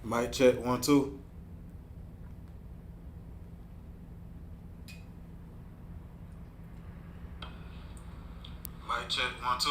Mic check 1 2. Mic check 1 2.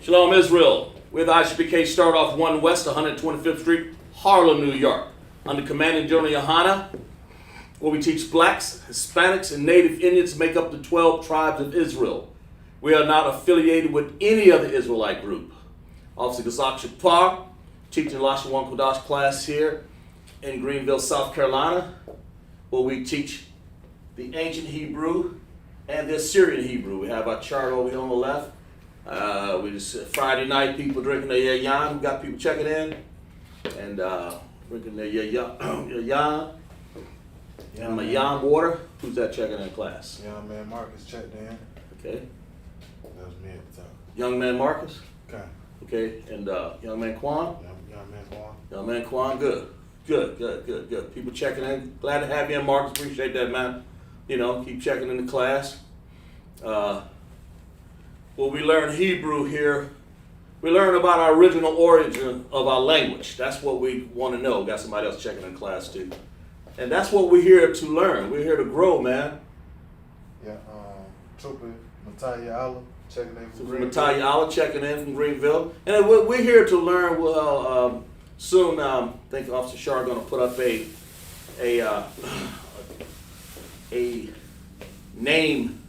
Shalom Israel. We're the ISUPK, start off 1 West, 125th Street, Harlem, New York. Under Commanding General Yohana, where we teach blacks, Hispanics, and Native Indians make up the 12 tribes of Israel. We are not affiliated with any other Israelite group. Officer CHAAZAQ SHAPAR, teaching Lashawan Qadash class here in Greenville, South Carolina, where we teach the ancient Hebrew and the Assyrian Hebrew. We have our chart over here on the left. We just Friday night, people drinking their yayan. We got people checking in and drinking their yayan and my yam water. Who's that checking in class? Young man Marcus checked in. Okay. That was me at the top. Young man Marcus. Okay. Okay. And young man Quan. Young man Quan. Young man Quan. Good. People checking in. Glad to have you in, Marcus. Appreciate that, man. You know, keep checking in the class. Well, we learn Hebrew here. We learn about our original origin of our language. That's what we want to know. Got somebody else checking in class too. And that's what we're here to learn. We're here to grow, man. Yeah, Trooper Natalia Allah checking in from Greenville. Natalia Allah checking in from Greenville. And we're here to learn. Well, soon, I think Officer Shar is going to put up a name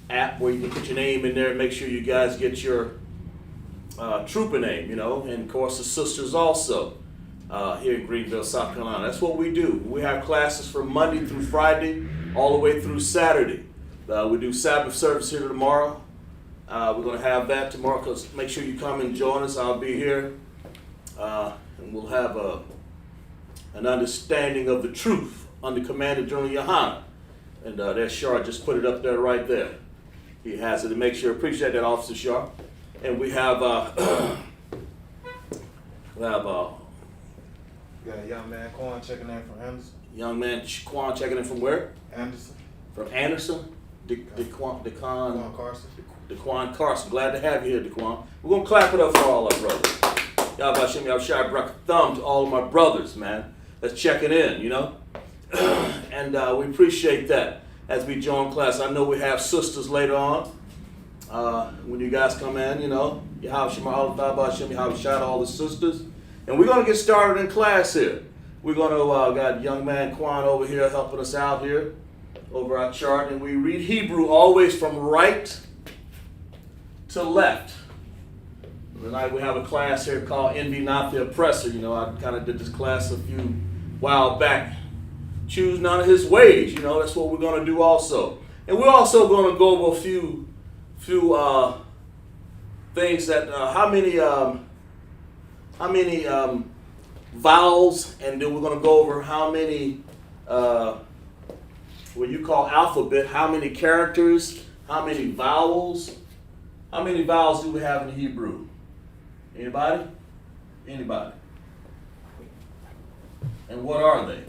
app where you can put your name in there and make sure you guys get your trooper name, you know, and of course the sisters also here in Greenville, South Carolina. That's what we do. We have classes from Monday through Friday, all the way through Saturday. We do Sabbath service here tomorrow. We're going to have that tomorrow, because make sure you come and join us. I'll be here, and we'll have an understanding of the truth under Commander General Yohana. And there's Shar, just put it up there right there. He has it to make sure. Appreciate that, Officer Shar. And we have We got a young man Quan checking in from Anderson. young man Quan checking in from where? Anderson. From Anderson. Quan Carson. DeQuan Carson. Glad to have you here, DeQuan. We're going to clap it up for all our brothers. Yahweh Hashem, Yahweh Shai, Barak Thumb to all of my brothers, man, that's checking in, you know. And we appreciate that as we join class. I know we have sisters later on. When you guys come in, you know, Yahweh Hashem, Yahweh Hashem, Yahweh Shai, all the sisters. And we're going to get started in class here. We're going to, got young man Quan over here helping us out here over our chart. And we read Hebrew always from right to left. Tonight we have a class here called Envy Not the Oppressor. You know, I kind of did this class a few while back. Choose none of his ways. You know, that's what we're going to do also. And we're also going to go over a few things that, how many vowels, and then we're going to go over how many, what you call alphabet, how many characters, how many vowels. How many vowels do we have in Hebrew? Anybody? Anybody? And what are they?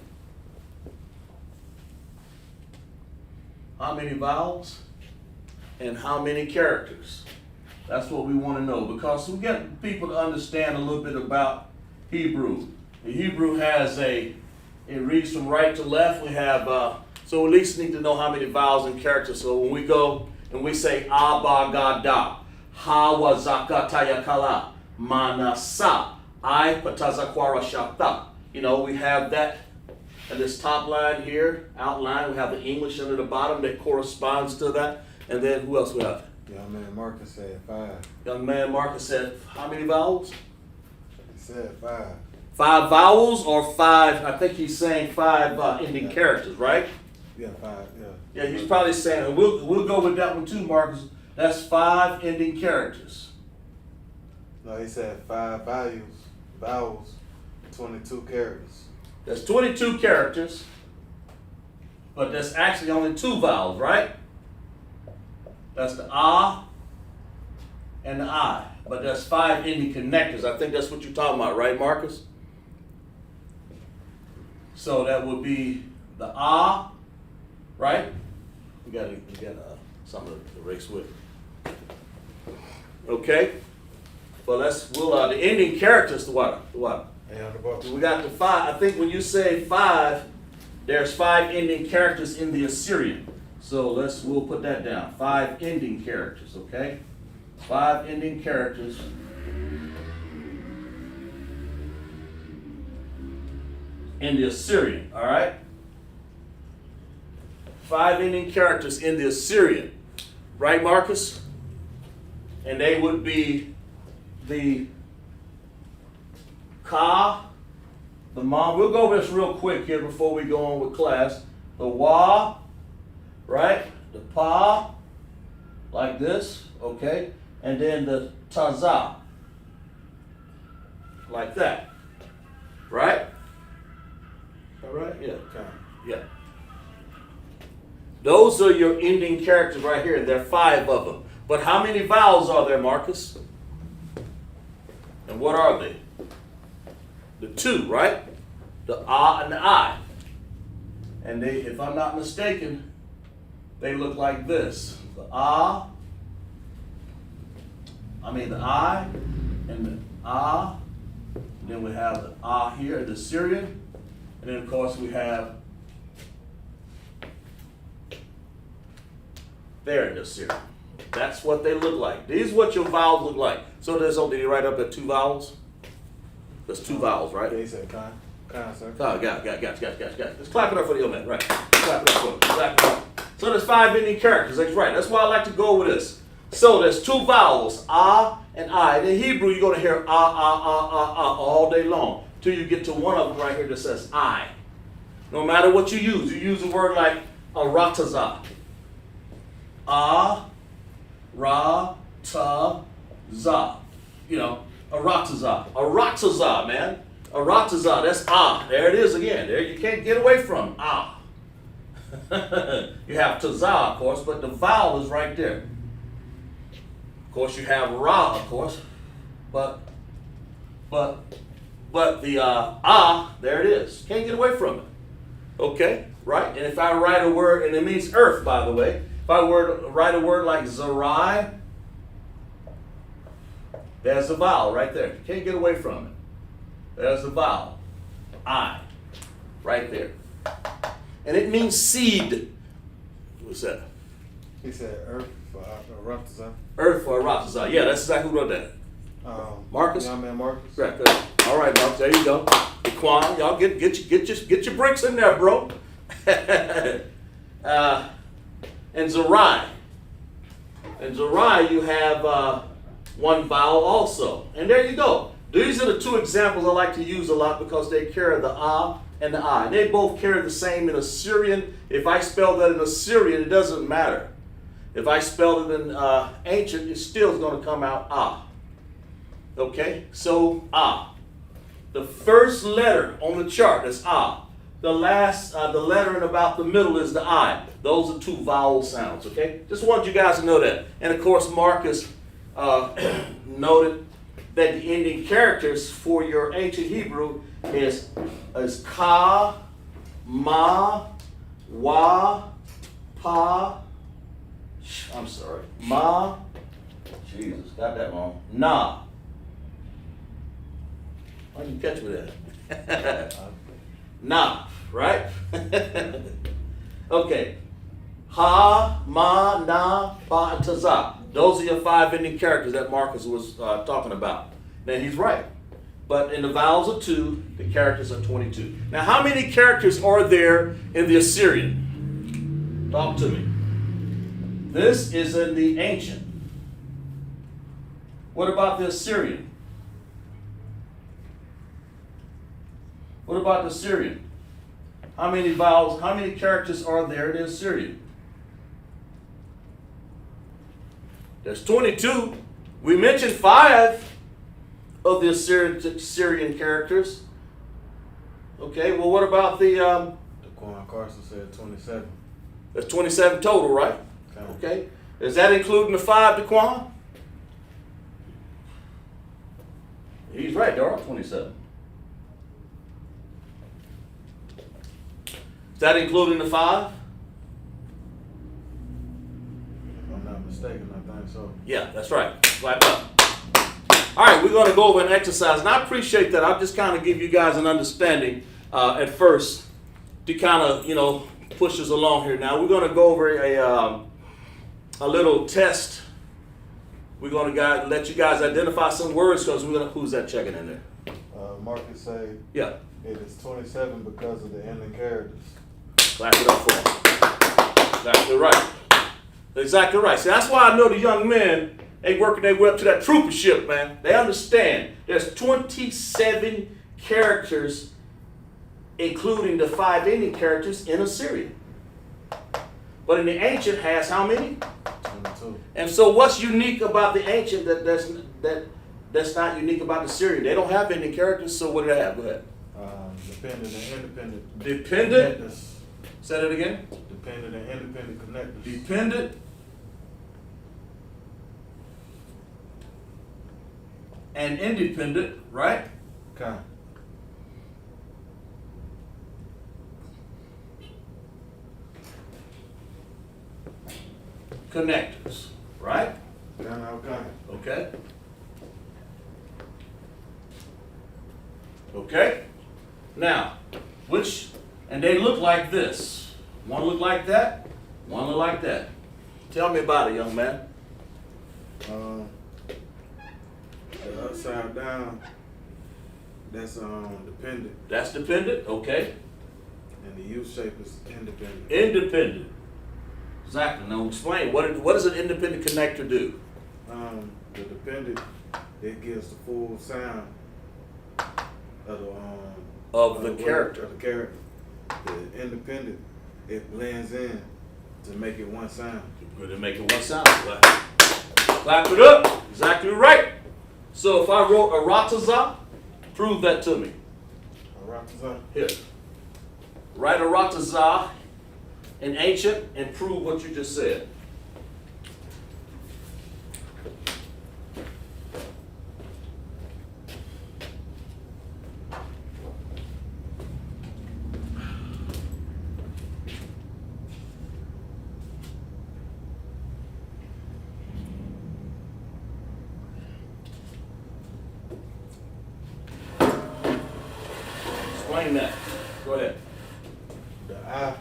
How many vowels and how many characters? That's what we want to know, because we get people to understand a little bit about Hebrew. The Hebrew has it reads from right to left. We have, so at least need to know how many vowels and characters. So when we go and we say Abba Gada, Hawa Zakatayakala, Manasa, I Patazakwara Shata. You know, we have that in this top line here, outline. We have the English under the bottom that corresponds to that. And then who else we have? Young man Marcus said 5. Young man Marcus said how many vowels? He said 5. 5 vowels or 5, I think he's saying 5 ending characters, right? Yeah, 5, yeah. Yeah, he's probably saying, and we'll go with that one too, Marcus. That's 5 ending characters. No, he said 5 vowels, 22 characters. There's 22 characters, but there's actually only 2 vowels, right? That's the ah and the I. But there's 5 ending connectors. I think that's what you're talking about, right, Marcus? So that would be the ah, right? We got something to erase with. Okay. Well, the ending characters to what? And on the bottom. We got the 5. I think when you say 5, there's 5 ending characters in the Assyrian. So we'll put that down. 5 ending characters, okay? 5 ending characters. In the Assyrian, all right? 5 ending characters in the Assyrian. Right, Marcus? And they would be the Ka, the Mom. We'll go over this real quick here before we go on with class. The Wa, right? The Pa, like this, okay? And then the Taza, like that, right? All right, yeah, yeah. Those are your ending characters right here. There are 5 of them. But how many vowels are there, Marcus? And what are they? The 2, right? The ah and the I. And they, if I'm not mistaken, they look like this. The ah, the I, and the ah. And then we have the ah here, the Syrian. And then, of course, we have there in the Syrian. That's what they look like. These are what your vowels look like. So there's only right up at 2 vowels. There's 2 vowels, right? Yeah, he said con, sir. Oh, got. Let's clap it up for the old man, right? Clap it up for him. Clap it up. So there's 5 ending characters. That's right. That's why I like to go with this. So there's 2 vowels, ah and I. In Hebrew, you're going to hear ah all day long till you get to one of them right here that says I. No matter what you use a word like arataza. Ah, ra, ta, za. You know, arataza. Arataza, man. Arataza, that's ah. There it is again. There, you can't get away from ah. You have taza, of course, but the vowel is right there. Of course, you have ra, of course, but the ah, there it is. Can't get away from it. Okay, right? And if I write a word, and it means earth, by the way. If I write a word like Zerai, There's a vowel right there. You can't get away from it. There's a vowel. I. Right there. And it means seed. What's that? He said earth for Aratazah. Earth for Aratazah. Yeah, that's exactly who wrote that. Marcus? Young man Marcus. Right, good. All right, Marcus, there you go. Daquan, y'all get your bricks in there, bro. And Zerai. In Zerai, you have one vowel also. And there you go. These are the two examples I like to use a lot because they carry the ah and the I. And they both carry the same in Assyrian. If I spell that in Assyrian, it doesn't matter. If I spell it in ancient, it still is going to come out ah. Okay? So ah. The first letter on the chart is ah. The last, the letter in about the middle is the I. Those are two vowel sounds, okay? Just wanted you guys to know that. And of course, Marcus noted that the ending characters for your ancient Hebrew is ka, ma, wa, pa, I'm sorry, ma, Jesus, got that wrong, na. Why didn't you catch me there? Na, right? Okay. Ha, ma, na, pa, and tazah. Those are your 5 ending characters that Marcus was talking about. Now he's right. But in the vowels are 2, the characters are 22. Now how many characters are there in the Assyrian? Talk to me. This is in the ancient. What about the Assyrian? What about the Assyrian? How many vowels, how many characters are there in the Assyrian? There's 22. We mentioned 5 of the Assyrian characters. Okay, well what about the... Daquan Carson said 27. There's 27 total, right? Okay. Is that including the 5, Daquan? He's right, there are 27. Is that including the 5? If I'm not mistaken, I think so. Yeah, that's right. Clap up. All right, we're going to go over an exercise, and I appreciate that. I'll just kind of give you guys an understanding at first to kind of, push us along here. Now, we're going to go over a little test. We're going to let you guys identify some words because we're going to, who's that checking in there? Marcus say Yeah. it is 27 because of the ending characters. Clap it up for him. Exactly right. Exactly right. See, that's why I know the young men, they working their way up to that troopership, man. They understand. There's 27 characters, including the 5 ending characters in Assyrian. But in the ancient has how many? 22. And so what's unique about the ancient that's not unique about the Syrian? They don't have ending characters, so what do they have? Go ahead. Dependent and independent. Dependent. Connectors. Say that again. Dependent and independent connectors. Dependent and independent, right? Okay. Connectors, right? Okay. Okay. Okay. Now, and they look like this. One look like that, one look like that. Tell me about it, young man. The upside down, that's dependent. That's dependent, okay. And the U shape is independent. Independent. Exactly. Now explain, what does an independent connector do? The dependent, it gives the full sound of the character. Of the character. The independent, it blends in to make it one sound. Good to make it one sound. Clap it up. Exactly right. So if I wrote Aratazah, prove that to me. Aratazah. Here. Write Aratazah in ancient and prove what you just said. Explain that. Go ahead. The I.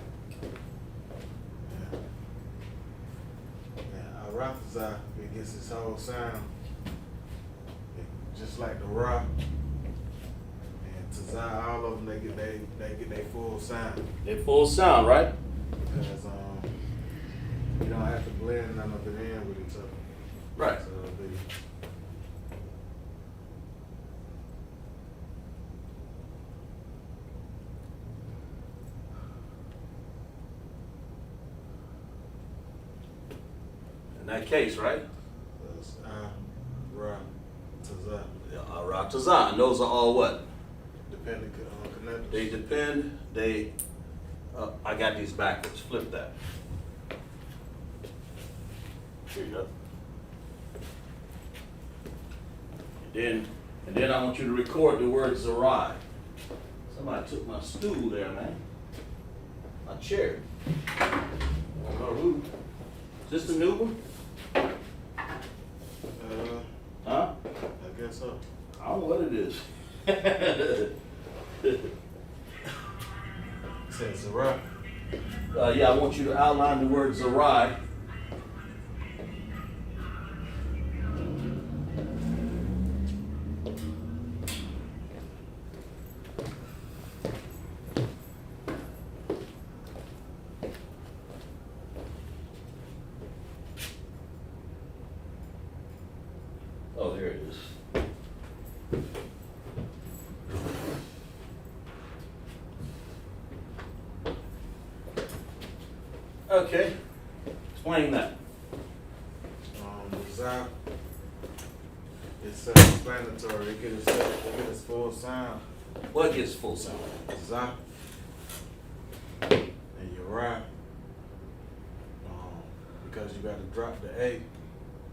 Yeah, Arafazai, it gets its whole sound. Just like the Ra and Tazai, all of them, they get their full sound. They full sound, right? Because you don't have to blend none of it in with each other. Right. So it'll be. In that case, right? That's I, Ra, Tazai. Yeah, Ra, Tazan. Those are all what? Depending connectors. They depend. I got these backwards. Flip that. Here you go. And then I want you to record the word Zerai. Somebody took my stool there, man. My chair. I don't know who. Is this the new one? Huh? I guess so. I don't know what it is. It says Zara. Yeah, I want you to outline the word Zerai. Oh, there it is. Okay, explain that. The Zap, it's self-explanatory. It gets its full sound. What gets full sound? Zap and Uri. Because you got to drop the A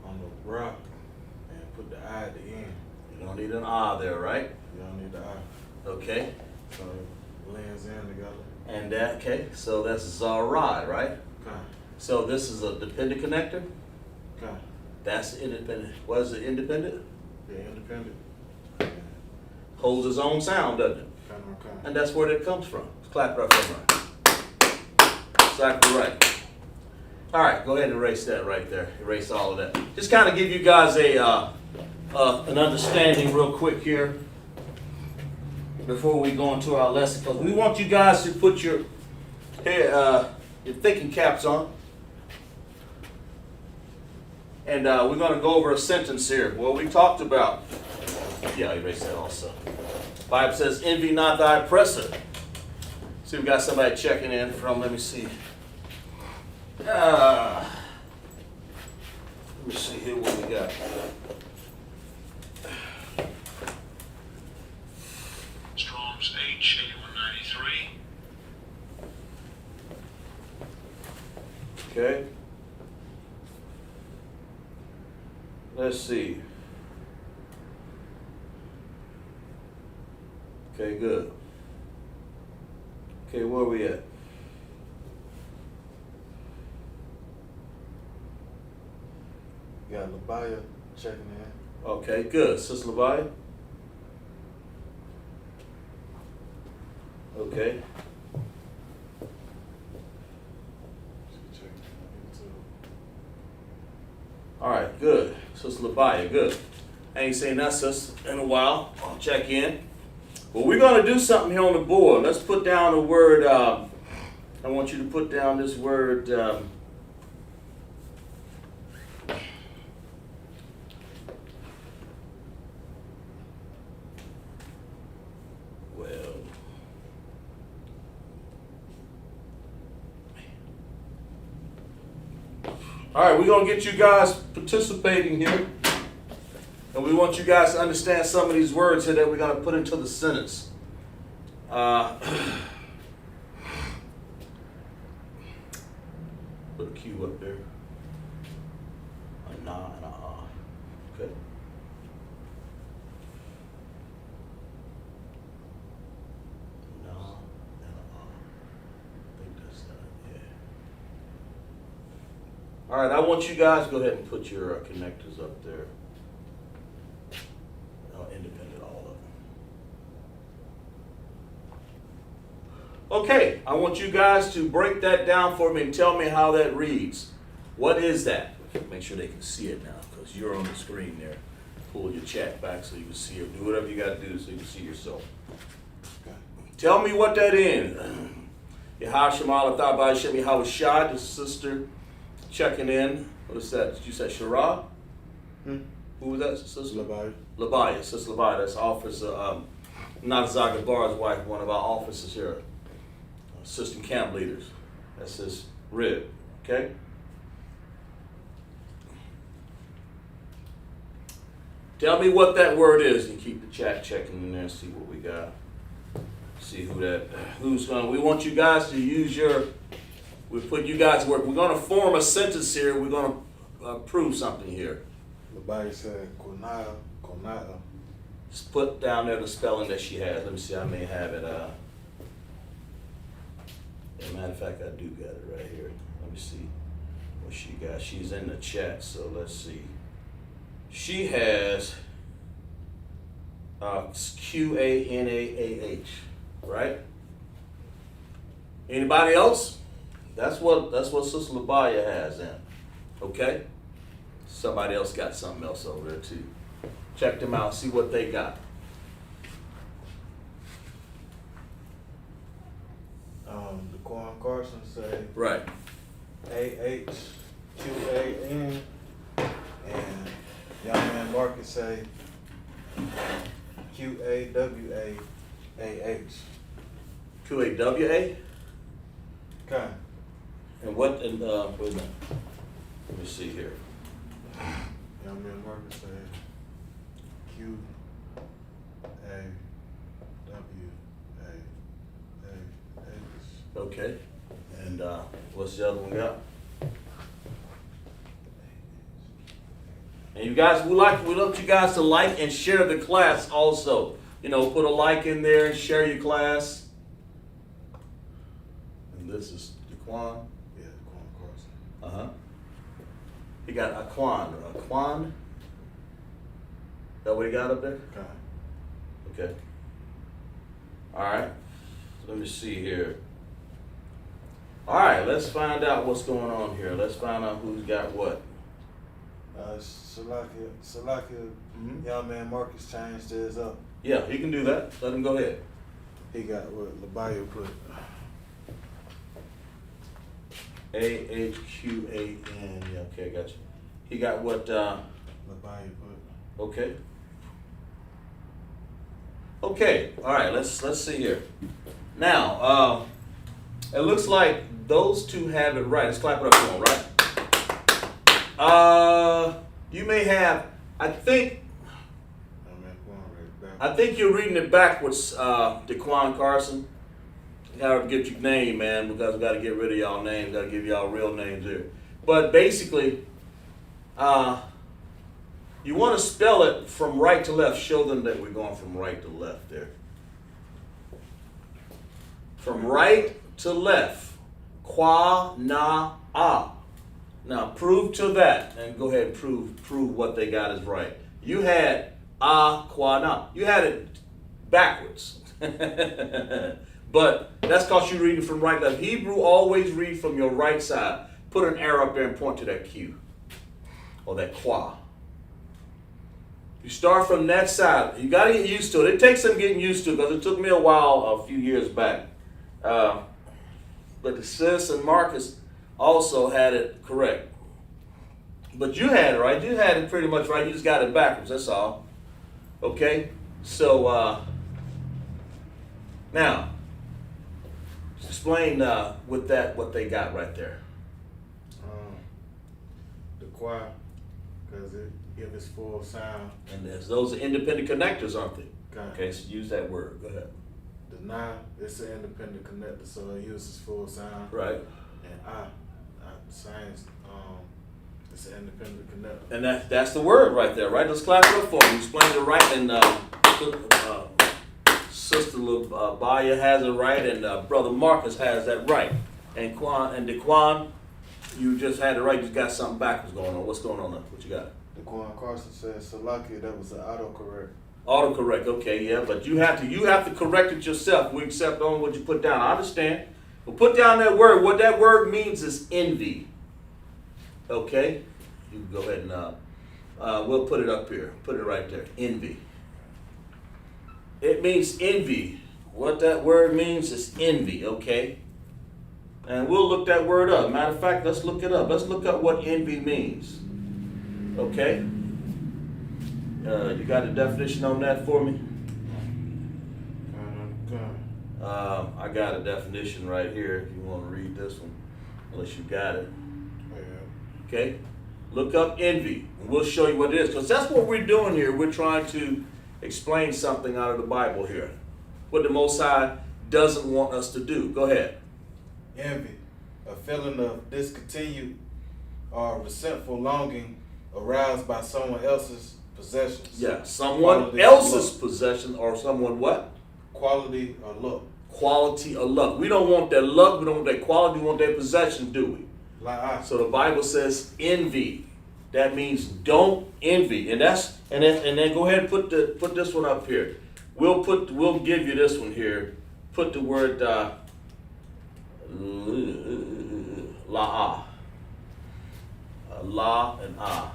on the Ra and put the I at the end. You don't need an ah there, right? You don't need the I. Okay. So it blends in together. And that, okay, so that's Zarai, right? Okay. So this is a dependent connector. Okay. That's independent. What is it, independent? Yeah, independent. Yeah. Holds its own sound, doesn't it? Okay. And that's where that comes from. Clap it up for me. Exactly right. All right, go ahead and erase that right there. Erase all of that. Just kind of give you guys an understanding real quick here before we go into our lesson, because we want you guys to put your thinking caps on. And we're going to go over a sentence here. Well, we talked about, yeah, erase that also. The Bible says, envy not thy oppressor. See, we got somebody checking in from, let me see. Let me see here what we got. Strong's H 8193. Okay. Let's see. Okay, good. Okay, where are we at? You got Labaya checking in. Okay, good. Sister Levi? Okay. She checking in too. All right, good. Sister Labaya, good. I ain't seen that sis in a while. I'll check in. Well, we're going to do something here on the board. Let's put down a word. I want you to put down this word. All right, we're going to get you guys participating here. And we want you guys to understand some of these words here that we're going to put into the sentence. Put a Q up there. A na and a ah. Okay. Na and a ah. I think that's that, yeah. All right, I want you guys to go ahead and put your connectors up there. Independent, all of them. Okay, I want you guys to break that down for me and tell me how that reads. What is that? Make sure they can see it now because you're on the screen there. Pull your chat back so you can see it. Do whatever you got to do so you can see yourself. Okay. Tell me what that is. Yahashamal Athabai Shemi Hawashad, the sister checking in. What is that? Did you say Shara? Hmm? Who was that, sister? Labaya. Labaya, Sister Labaya. That's Officer Nazaga Bar's wife, one of our officers here. Assistant camp leaders. That's his rib. Okay? Tell me what that word is and keep the chat checking in there and see what we got. See who's gonna, we want you guys to use we put you guys to work. We're gonna form a sentence here. We're gonna prove something here. Labaya said Konaya. Just put down there the spelling that she has. Let me see, I may have it. As a matter of fact, I do got it right here. Let me see what she got. She's in the chat, so let's see. She has Qanaah, right? Anybody else? That's what Sister Labaya has then. Okay? Somebody else got something else over there too. Check them out, see what they got. The Quan Carson say Right. AHQAN, and young man Marcus say QAWAAH. QAWA? Okay. And what, wait a minute. Let me see here. Young man Marcus say QAWAAH. Okay. And what's the other one got? And you guys, we want you guys to like and share the class also. You know, put a like in there and share your class. And this is Daquan. Yeah, Quan Carson. Uh-huh. He got Aquan. Aquan? That what he got up there? Okay. Okay. All right. Let me see here. All right, let's find out what's going on here. Let's find out who's got what. Salakia, young man Marcus changed his up. Yeah, he can do that. Let him go ahead. He got what Labaya put. AHQAN. Yeah, okay, I got you. He got what? Labaya put. Okay. Okay. All right. Let's see here. Now, it looks like those two have it right. Let's clap it up for them, right? You may have. I think you're reading it backwards, Daquan Carson. You gotta get your name, man, because we gotta get rid of y'all names. Gotta give y'all real names here. But basically, you want to spell it from right to left. Show them that we're going from right to left there. From right to left. Qua-na-ah. Now prove to that, and go ahead and prove what they got is right. You had qua-na. You had it backwards. But that's because you're reading from right to left. Hebrew always read from your right side. Put an arrow up there and point to that Q or that qua. You start from that side. You got to get used to it. It takes some getting used to because it took me a while, a few years back. But the sis and Marcus also had it correct. But you had it right. You had it pretty much right. You just got it backwards. That's all. Okay? So, now, explain with that what they got right there. The choir, because it gives its full sound. And those are independent connectors, aren't they? Okay. So use that word. Go ahead. The na, it's an independent connector, so it uses full sound. Right. And science, it's an independent connector. And that's the word right there, right? Let's clap it up for him. Explain it right, and Sister Labaya has it right, and Brother Marcus has that right. And Daquan, you just had it right. You just got something backwards going on. What's going on there? What you got? Daquan Carson says, Salakia, that was an autocorrect. Autocorrect, okay, yeah, but you have to correct it yourself. We accept only what you put down. I understand. But put down that word. What that word means is envy. Okay? You can go ahead and we'll put it up here. Put it right there. Envy. It means envy. What that word means is envy, okay? And we'll look that word up. Matter of fact, let's look it up. Let's look up what envy means. Okay? You got a definition on that for me? I got a definition right here if you want to read this one, unless you got it. Okay? Look up envy, and we'll show you what it is, because that's what we're doing here. We're trying to explain something out of the Bible here, what the Most High doesn't want us to do. Go ahead. Envy, a feeling of discontinued or resentful longing aroused by someone else's possessions. Yeah, someone Quality else's or possession, or someone what? Quality or look. Quality or luck. We don't want their luck, we don't want their quality, we want their possession, do we? So So the Bible says envy. That means don't envy. And then go ahead and put this one up here. We'll give you this one here. Put the word la. La and ah.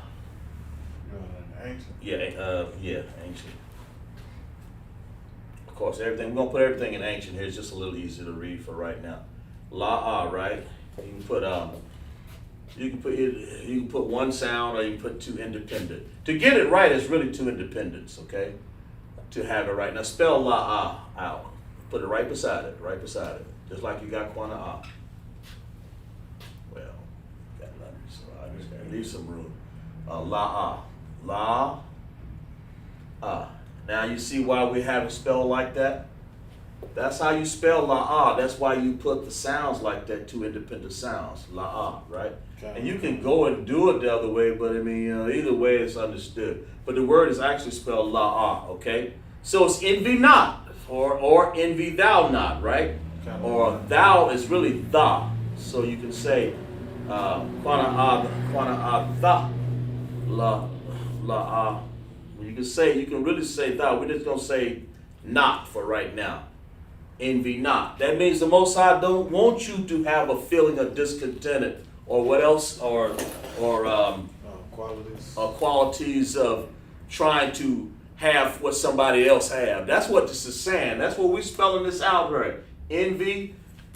ancient. Yeah, ancient. Of course, everything, we're gonna put everything in ancient here. It's just a little easier to read for right now. La right? You can put one sound, or you can put two independent. To get it right is really two independents, okay? To have it right. Now spell la out. Put it right beside it, just like you got quana ah. Well, got nothing, so I just gotta leave some room. La. Now you see why we have it spelled like that? That's how you spell la. That's why you put the sounds like that, two independent sounds. La, right? Okay. And you can go and do it the other way, but I mean, either way it's understood. But the word is actually spelled la, okay? So it's envy not, or envy thou not, right? Okay. Or thou is really tha. So you can say, quana tha, la. You can really say thou. We're just gonna say not for right now. Envy not. That means the Most High don't want you to have a feeling of discontented, or what else, or qualities of trying to have what somebody else have. That's what this is saying. That's what we're spelling this out right. Envy,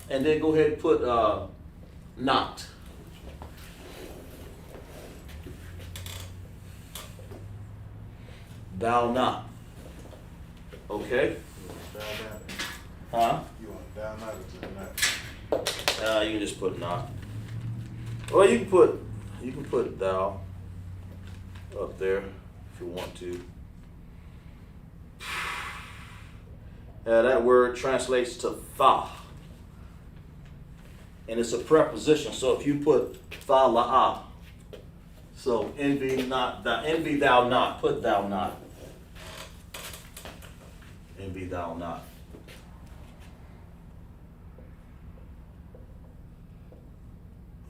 and then go ahead and put not. Thou not. Okay? Huh? You want down not or not? You can just put not. Or you can put thou up there if you want to. That word translates to tha. And it's a preposition. So if you put tha la'ah, so envy thou not, put thou not. Envy thou not.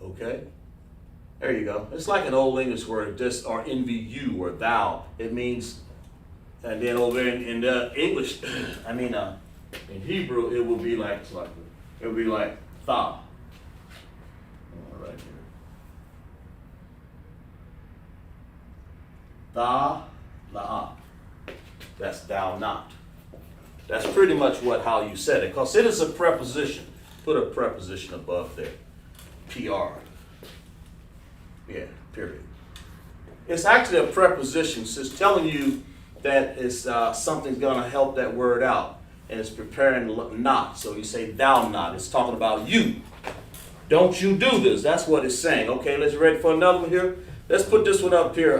Okay? There you go. It's like an old English word, just, or envy you, or thou. It means, and then over in the English, in Hebrew, it will be like tha. Right here. Tha, la'ah. That's thou not. That's pretty much how you said it, because it is a preposition. Put a preposition above there. PR. Yeah, period. It's actually a preposition. So it's telling you that it's something's going to help that word out. And it's preparing not. So you say thou not. It's talking about you. Don't you do this. That's what it's saying. Okay, let's ready for another one here. Let's put this one up here.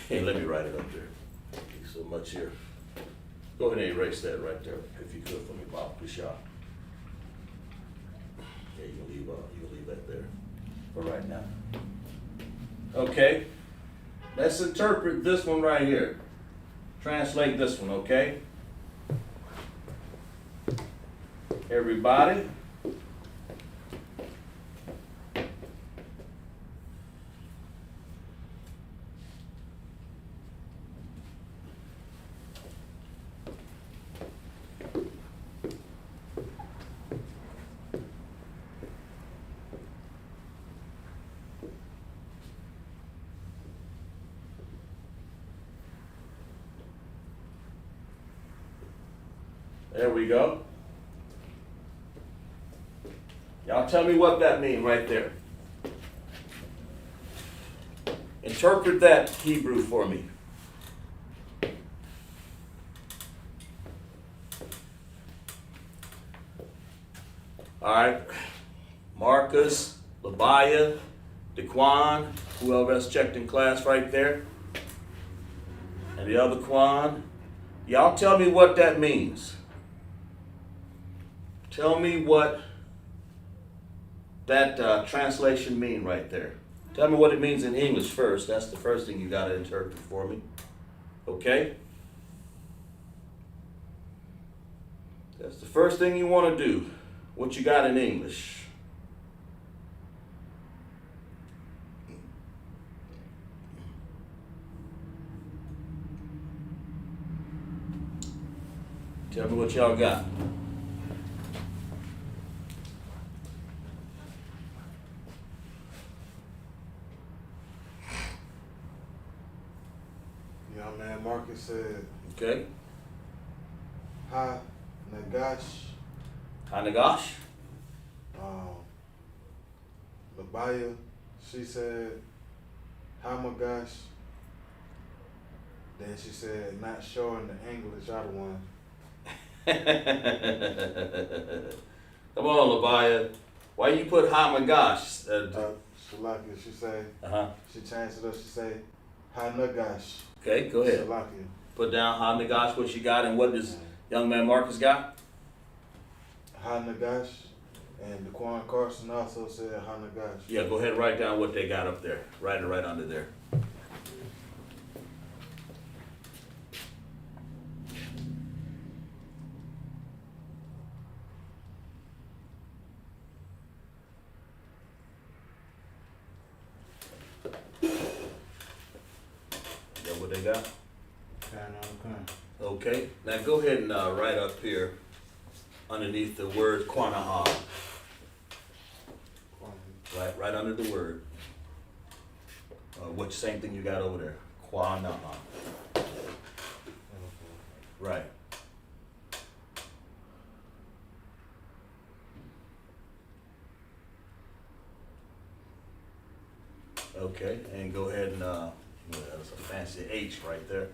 Hey, let me write it up there. So much here. Go ahead and erase that right there, if you could, for me, Bob. Good shot. Yeah, you can leave that there for right now. Okay. Let's interpret this one right here. Translate this one, okay? Everybody. There we go. Y'all tell me what that means right there. Interpret that Hebrew for me. All right. Marcus, Labiah, DeQuan, whoever else checked in class right there. And the other Quan. Y'all tell me what that means. Tell me what that translation mean right there. Tell me what it means in English first. That's the first thing you got to interpret for me. Okay? That's the first thing you want to do. What you got in English? Tell me what y'all got. Young man Marcus said, Okay. Ha Nagash. Hanagash. Labiah, she said, Hamagash. Then she said, not showing the English other one. Come on, Labiah. Why you put Hamagash? Shalakia, she say, Uh-huh. she changed it up, she say, Hanagash. Okay, go ahead. Shalakia. Put down Hanagash, what you got, and what does young man Marcus got? Hanagash. And DeQuan Carson also said Hanagash. Yeah, go ahead and write down what they got up there. Write it right under there. Is that what they got? Okay, now go ahead and write up here underneath the word Quanaha. Right under the word. What same thing you got over there? Quanaha. Right. Okay, and go ahead and that's a fancy H right there.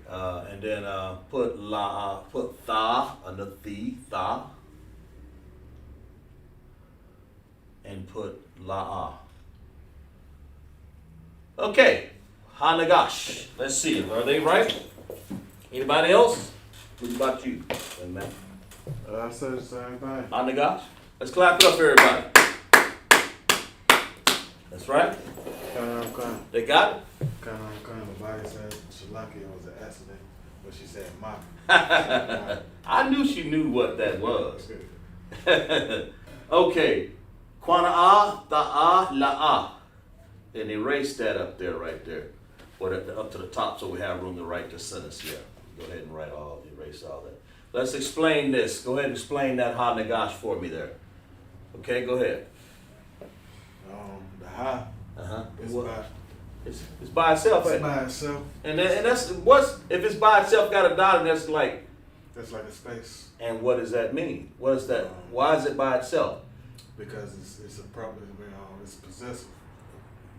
And then put tha under the tha, and put la'a. Okay, Hanagash. Let's see, are they right? Anybody else? What about you, young man? I said the same thing. Hanagash. Let's clap it up, everybody. That's right. They got it. Nobody said Shalakia was an accident, but she said ma. I knew she knew what that was. Okay. Quana'a, ta'a, la'a. And erase that up there, right there. Or up to the top so we have room to write the sentence here. Go ahead and erase all that. Let's explain this. Go ahead and explain that Ha Nagash for me there. Okay, go ahead. The ha is It's by itself. it's by itself. And that's what's if it's by itself got a dot and that's like. That's like a space. And what does that mean? What is that? Why is it by itself? Because it's a proper, it's possessive.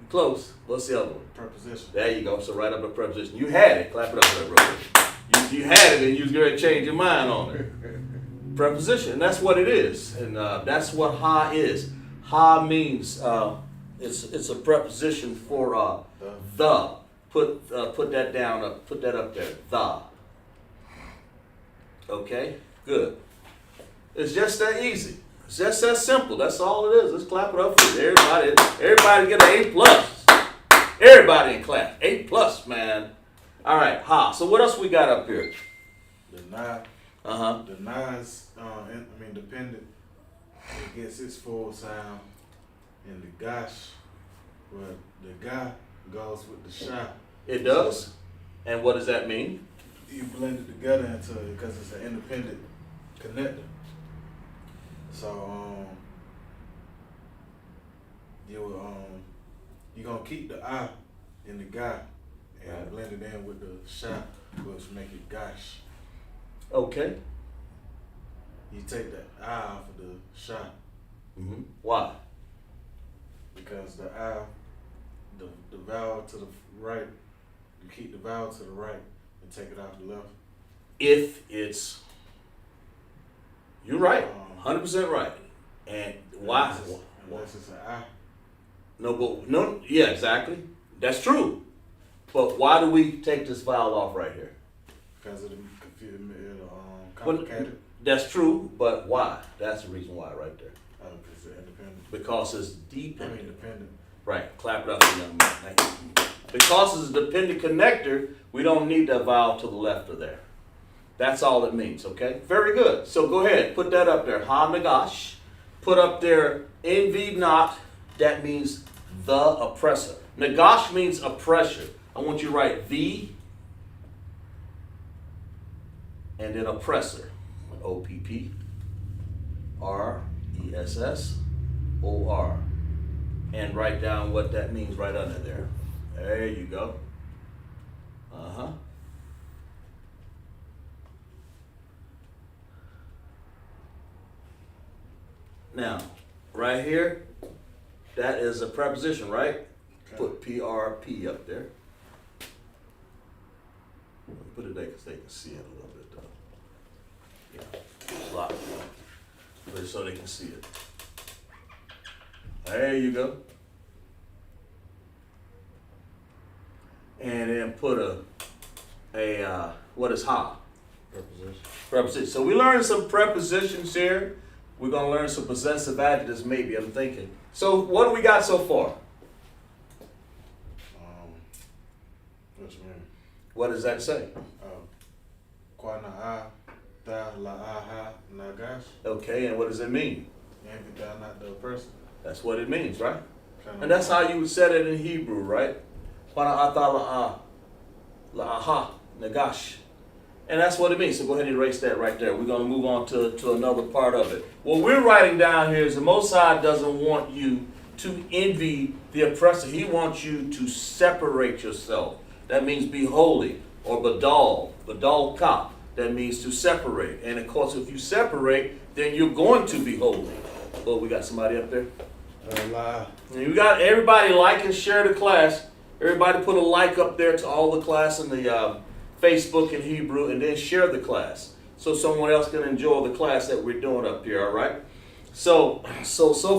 Close. What's the other one? Preposition. There you go. So write up a preposition. You had it. Clap it up there, brother. You had it and you was going to change your mind on it. Preposition. That's what it is. And that's what ha is. Ha means it's a preposition for the. Put that down. Put that up there. The. Okay? Good. It's just that easy. It's just that simple. That's all it is. Let's clap it up for everybody. Everybody get an A+. Everybody in class. A+, man. All right. Ha. So what else we got up here? The na. Uh-huh. The na is, dependent. It gets its full sound. And the gosh, but the ga goes with the sha. It does? And what does that mean? You blend it together into it because it's an independent connector. So you're gonna keep the I in the guy and blend it in with the sha, which make it gosh. Okay. you take the I off of the sha Why? because the I, the vowel to the right, you keep the vowel to the right and take it off the left. If it's, you're right, 100% right. And why? Unless it's an I. No, yeah, exactly. That's true. But why do we take this vowel off right here? Because of the complicated. That's true, but why? That's the reason why right there. Because it's independent. Because it's I dependent. mean dependent. Right, clap it up for young man. Thank you. Because it's a dependent connector, we don't need that vowel to the left of there. That's all it means, okay? Very good. So go ahead, put that up there. Ha nagash. Put up there, envy not. That means the oppressor. Nagash means oppressor. I want you to write the and then oppressor. OPPRESSOR. And write down what that means right under there. There you go. Now, right here, that is a preposition, right? Okay. Put PRP up there. Put it there because they can see it a little bit, though. Yeah, a lot. Put it so they can see it. There you go. And then put a what is ha? Preposition. Preposition. So we learned some prepositions here. We're gonna learn some possessive adjectives, maybe. I'm thinking. So what do we got so far? What you mean? What does that say? Kwana a, da la aha nagash. Okay, and what does it mean? Envy thou not the oppressor. That's what it means, right? Kinda And that's how you would say it in Hebrew, right? Kwana ata la aha nagash. And that's what it means. So go ahead and erase that right there. We're going to move on to another part of it. What we're writing down here is the Most High doesn't want you to envy the oppressor. He wants you to separate yourself. That means be holy, or badal ka. That means to separate. And of course, if you separate, then you're going to be holy. Oh, we got somebody up there. lie. And you got everybody like and share the class. Everybody put a like up there to all the class in the Facebook in Hebrew, and then share the class so someone else can enjoy the class that we're doing up here. All right. So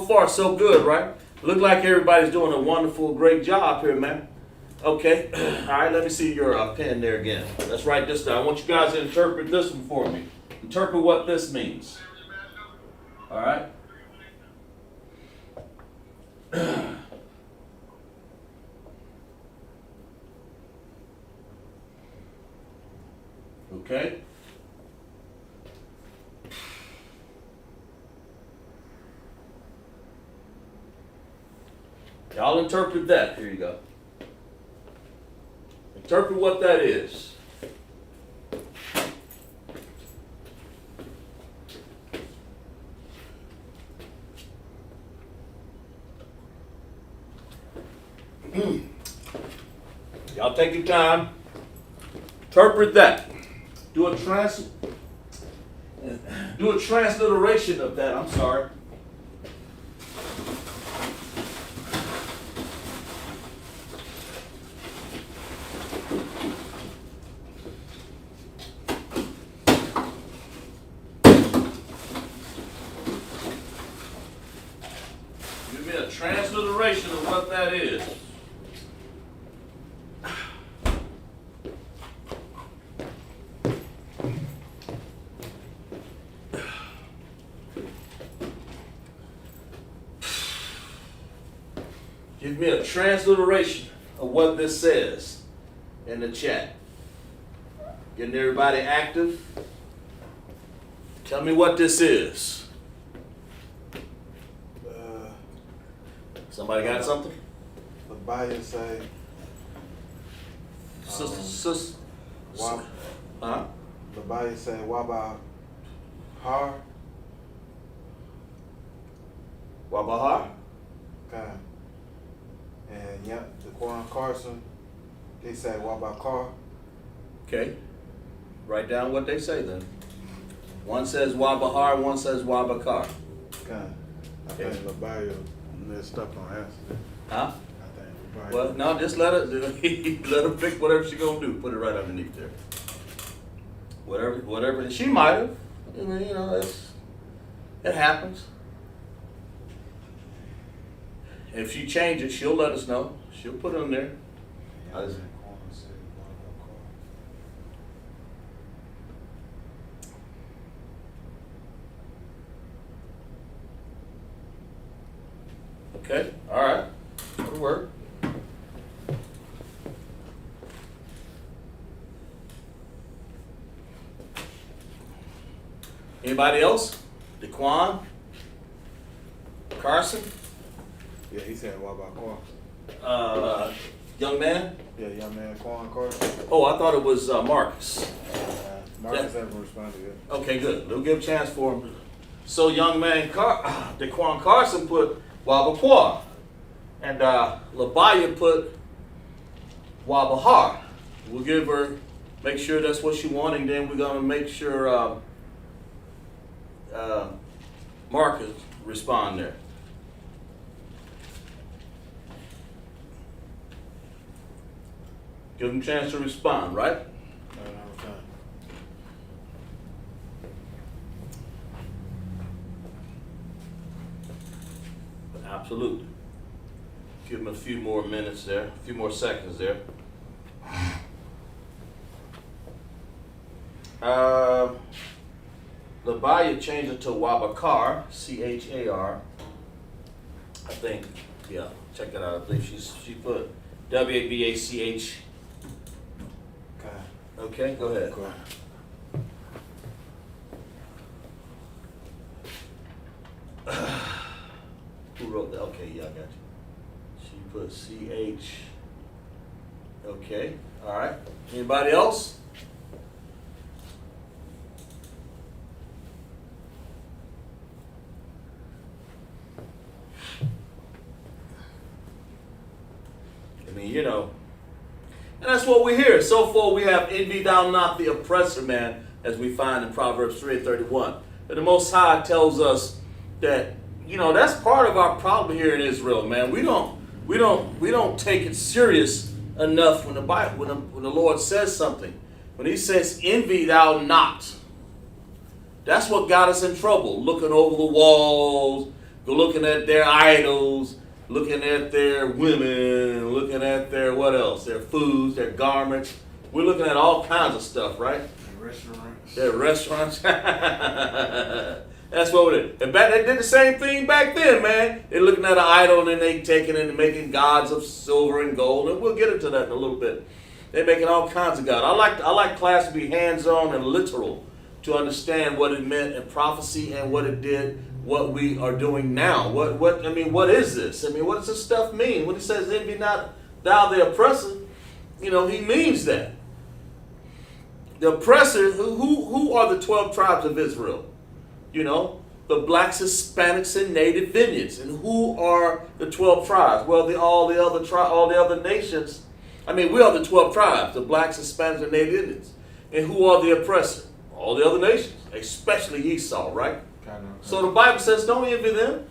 far so good, right? Look like everybody's doing a wonderful, great job here, man. Okay. All right. Let me see your pen there again. Let's write this down. I want you guys to interpret this one for me. Interpret what this means. All right. Okay. Y'all interpret that. Here you go. Interpret what that is. Y'all take your time. Interpret that. Do a transliteration of that. I'm sorry. Give me a transliteration of what that is. Give me a transliteration of what this says in the chat. Getting everybody active. Tell me what this is. Somebody got something? The buyer say. The buyer say, what about her? Wabahar? Okay. And yep, the Quan Carson, they say, what about car? Okay. Write down what they say then. One says Wabahar, one says Wabakar. Kind. I Okay. think LaBayo messed up on accident. Huh? I think LaBayo. Well, no, just let her pick whatever she gonna do. Put it right underneath there. Whatever. She might have. I mean, you know, it happens. If she changes, she'll let us know. She'll put it in there. I just- Okay, all right. That'll work. Anybody else? DeQuan? Carson? Yeah, he said what about Quan? Young man? Yeah, young man Quan Carter. Oh, I thought it was Marcus. Marcus hasn't responded yet. Okay, good. We'll give a chance for him. So young man DeQuan Carson put Wabakwa. And Labaya put Wabahar. We'll give her, make sure that's what she wanted, and then we're gonna make sure Marcus respond there. Give him a chance to respond, right? No, Absolutely. Give him a few more minutes there, a few more seconds there. Labaya changed it to Wabakar, C-H-A-R. I think, yeah, check it out. I believe she put W-A-B-A-C-H. Okay, go ahead. Quan. Who wrote that? Okay, yeah, I got you. She put C-H. Okay, all right. Anybody else? I mean, you know, and that's what we hear. So far, we have envy thou not the oppressor, man, as we find in Proverbs 3:31. But the Most High tells us that, you know, that's part of our problem here in Israel, man. We don't take it serious enough when the Bible, when the Lord says something. When He says, "Envy thou not," that's what got us in trouble. Looking over the walls, looking at their idols, looking at their women, looking at their what else? Their foods, their garments. We're looking at all kinds of stuff, right? Restaurants. Their restaurants. That's what it is. And they did the same thing back then, man. They're looking at an idol and then they taking it and making gods of silver and gold, and we'll get into that in a little bit. They're making all kinds of gods. I like class to be hands-on and literal to understand what it meant in prophecy and what it did, what we are doing now. What is this? I mean, what does this stuff mean? When He says, "Envy not thou the oppressor," you know, He means that. The oppressor, who are the 12 tribes of Israel? You know, the blacks, Hispanics, and native Indians. And who are the 12 tribes? Well, all the other nations. I mean, we are the 12 tribes, the blacks, Hispanics, and native Indians. And who are the oppressor? All the other nations, especially Esau, right? So the Bible says, don't envy them.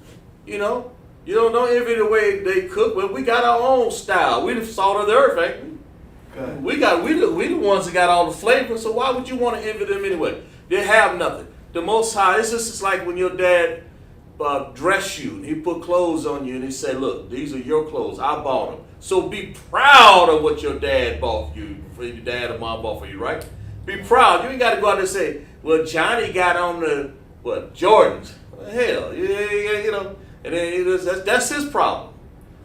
You know, don't envy the way they cook. Well, we got our own style. We the salt of the earth, ain't we? Okay. We the ones that got all the flavor. So why would you want to envy them anyway? They have nothing. The Most High, it's just like when your dad dressed you and he put clothes on you and he said, "Look, these are your clothes. I bought them." So be proud of what your dad bought you, for your dad or mom bought for you, right? Be proud. You ain't got to go out there and say, "Well, Johnny got on the Jordans." Well, hell, yeah, you know, and then that's his problem.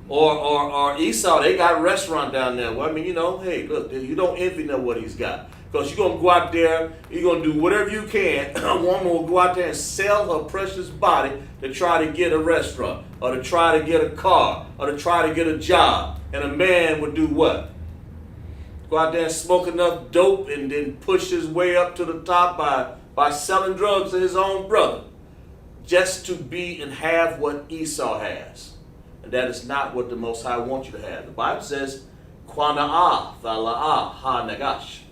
Or Esau, they got a restaurant down there. Well, I mean, you know, hey, look, you don't envy know what he's got. Because you're going to go out there, you're going to do whatever you can. A woman will go out there and sell her precious body to try to get a restaurant, or to try to get a car, or to try to get a job. And a man would do what? Go out there and smoke enough dope and then push his way up to the top by selling drugs to his own brother, just to be and have what Esau has. And that is not what the Most High wants you to have. The Bible says, "Qana'ah thala'ah ha nagash."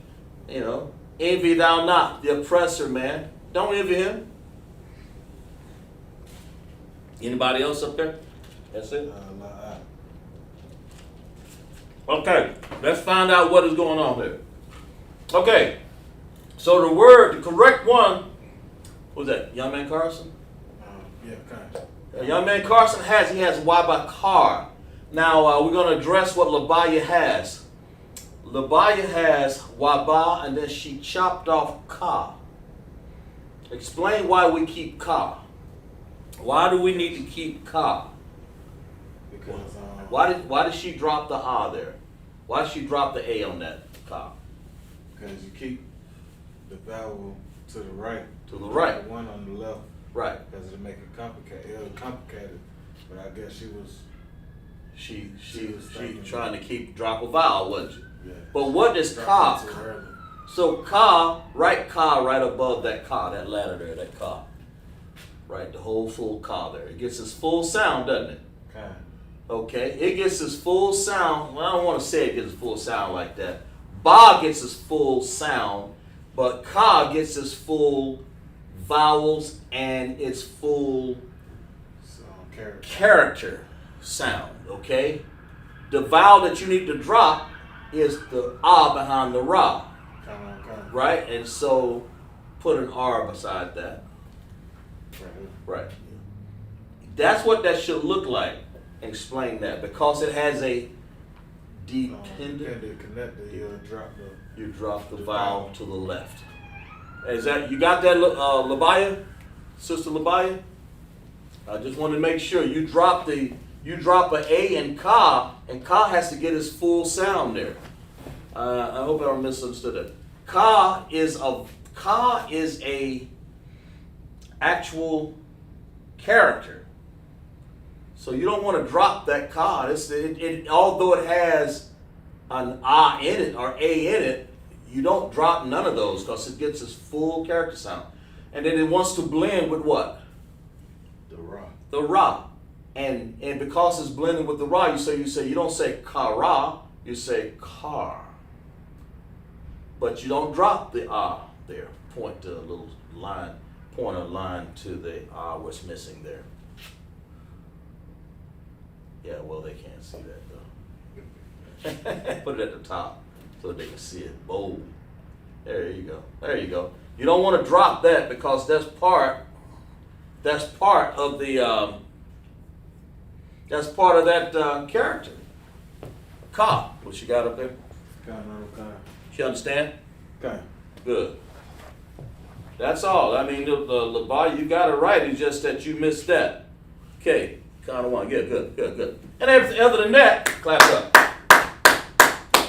You know, envy thou not the oppressor, man. Don't envy him. Anybody else up there? That's it? Okay, let's find out what is going on here. Okay, so the correct one, what was that, Young Man Carson? Yeah, kind of. Young Man Carson has Y by car. Now, we're going to address what Labaya has. Labaya has Y by, and then she chopped off ka. Explain why we keep ka. Why do we need to keep ka? Because Why did she drop the ah there? Why did she drop the a on that ka? because you keep the vowel to the right. To the right. The one on the left. Right. Because it'll make it complicated. It'll complicate it. But I guess she was thinking trying to keep drop a vowel, wasn't she? yeah. But what is ka? Dropping too early. So ka right above that ka, that letter there, that ka. Right, the whole full ka there. It gets its full sound, doesn't it? Kind. Okay, it gets its full sound. Well, I don't want to say it gets its full sound like that. Ba gets its full sound, but ka gets its full vowels and its full So character. character sound, okay? The vowel that you need to drop is the ah behind the ra, Kind of. right? And so put an R beside that, Right. right? That's what that should look like. Explain that. Because it has a dependent, Dependent connector, you'll drop the. you drop the vowel to the left. Is that, you got that, Labaya? Sister Labaya? I just wanted to make sure you drop an A in ka, and ka has to get its full sound there. I hope I don't misunderstood it. Ka is a actual character. So you don't want to drop that ka. Although it has an ah in it or a in it, you don't drop none of those because it gets its full character sound. And then it wants to blend with what? The ra. The ra. And because it's blending with the ra, you don't say kara, you say car. But you don't drop the ah there. Point to a little line, point a line to the ah what's missing there. Yeah, well they can't see that though. Put it at the top so they can see it bold. There you go. There you go. You don't want to drop that because that's part of the that character. Ka. What you got up there? Kind. You understand? Kind. Good. That's all. I mean, the bar, you got it right. It's just that you missed that. Okay. Kind of one. Yeah, good. And everything other than that, clap up.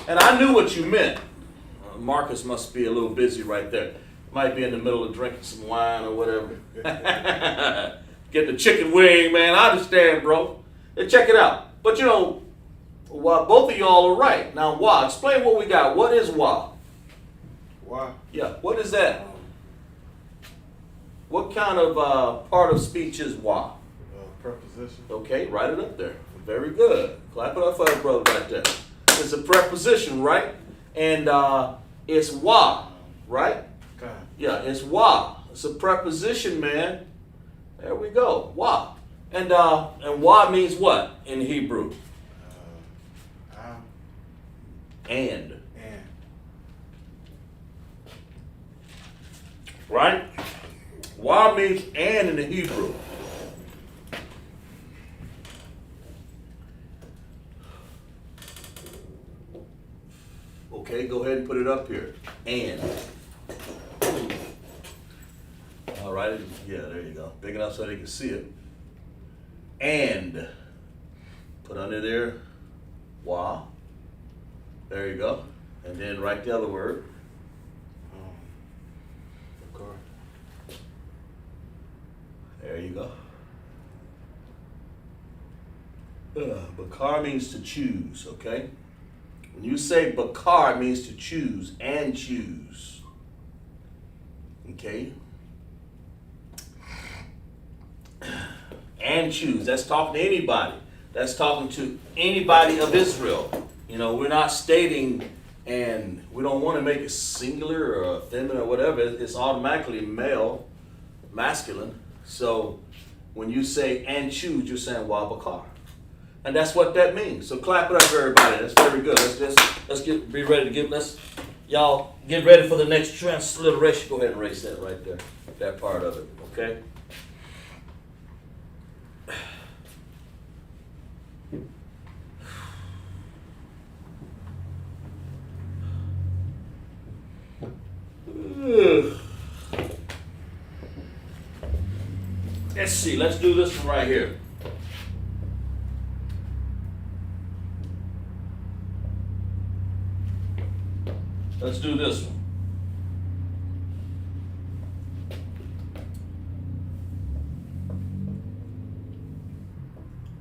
And I knew what you meant. Marcus must be a little busy right there. Might be in the middle of drinking some wine or whatever. Getting the chicken wing, man. I understand, bro. And check it out. But you know, both of y'all are right. Now, why? Explain what we got. What is why? Why? Yeah, what is that? What kind of part of speech is why? Preposition. Okay, write it up there. Very good. Clap it up for our brother right there. It's a preposition, right? And it's why, right? Kind. Yeah, it's why. It's a preposition, man. There we go. Why. And why means what in Hebrew? And. Right? Why means and in the Hebrew. Okay, go ahead and put it up here. And. All right. Yeah, there you go. Big enough so they can see it. And. Put under there. Why. There you go. And then write the other word. There you go. Bakar means to choose, okay? When you say bakar, it means to choose and choose. Okay? And choose. That's talking to anybody. That's talking to anybody of Israel. You know, we're not stating, and we don't want to make it singular or feminine or whatever. It's automatically male. masculine. So when you say and choose, you're saying wabakar. And that's what that means. So clap it up, everybody. That's very good. Let's be ready to give. Y'all get ready for the next transliteration. Go ahead and erase that right there. That part of it. Okay. Let's see. Let's do this one right here. Let's do this one.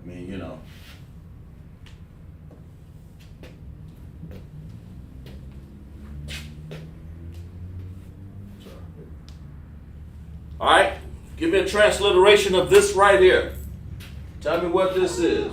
I mean, you know. All right, give me a transliteration of this right here. Tell me what this is.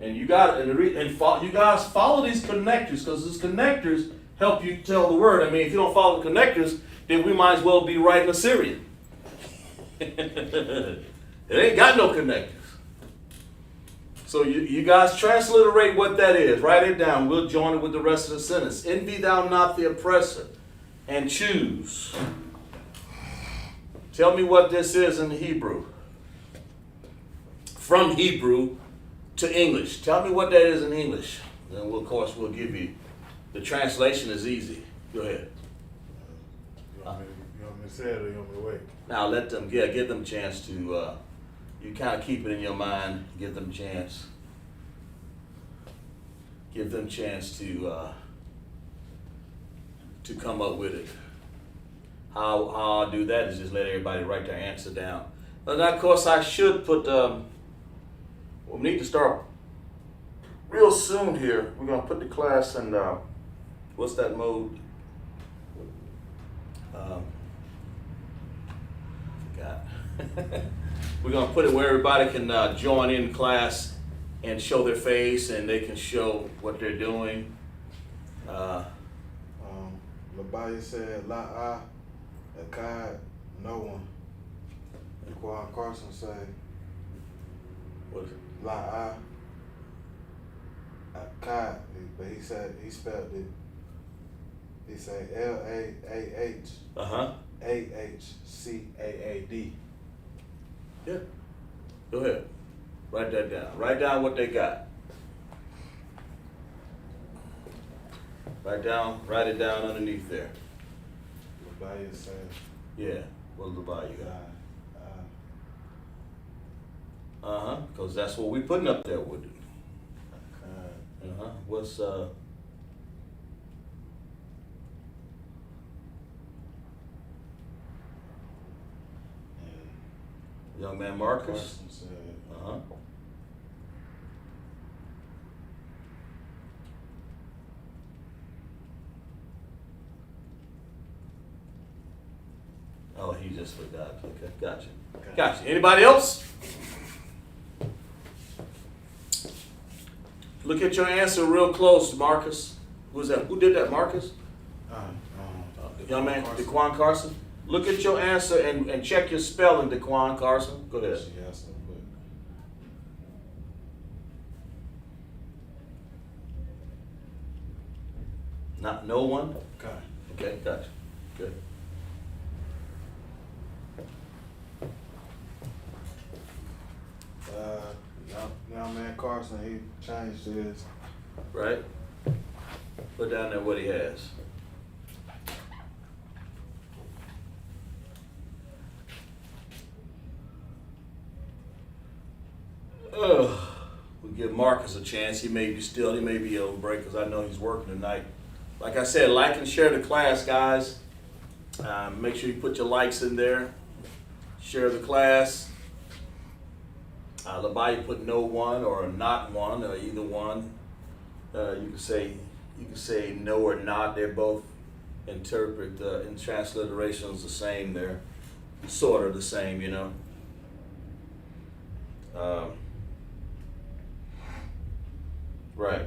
And you got you guys follow these connectors, because these connectors help you tell the word. I mean, if you don't follow the connectors, then we might as well be writing Assyrian. It ain't got no connectors. So you guys transliterate what that is. Write it down. We'll join it with the rest of the sentence. Envy thou not the oppressor, and choose. Tell me what this is in Hebrew. From Hebrew to English. Tell me what that is in English. Then of course we'll give you. The translation is easy. Go ahead. You want me to say it or you want me to wait? Now let them, give them a chance to, you kind of keep it in your mind, give them a chance. Give them a chance to come up with it. How I'll do that is just let everybody write their answer down. And of course I should put, we need to start real soon here. We're going to put the class in, what's that mode? We're going to put it where everybody can join in class and show their face, and they can show what they're doing. Labaya said, La'a, Akkad, no one. And Quan Carson said, What is it? La'a, Akkad, but he said, he spelled it, he said Laahahcaad. Yeah. Go ahead. Write that down. Write down what they got. Write it down underneath there. Labaya said, Yeah. What Labaya got? Akkad. Because that's what we're putting up there with it. What's young man Marcus? Carson said, Oh, he just forgot. Okay, gotcha. Anybody else? Look at your answer real close, Marcus. Who's that? Who did that, Marcus? Young man, DeQuan Carson. Look at your answer and check your spelling, DeQuan Carson. Go ahead. She has some, but Not no one? okay. Okay, gotcha. Good. Young man Carson, he changed his. Right? Put down there what he has. We'll give Marcus a chance. He may be on break because I know he's working tonight. Like I said, like and share the class, guys. Make sure you put your likes in there. Share the class. Labaya put no one or not one or either one. You can say no or not. They're both in transliterations the same. They're sort of the same, you know. Right.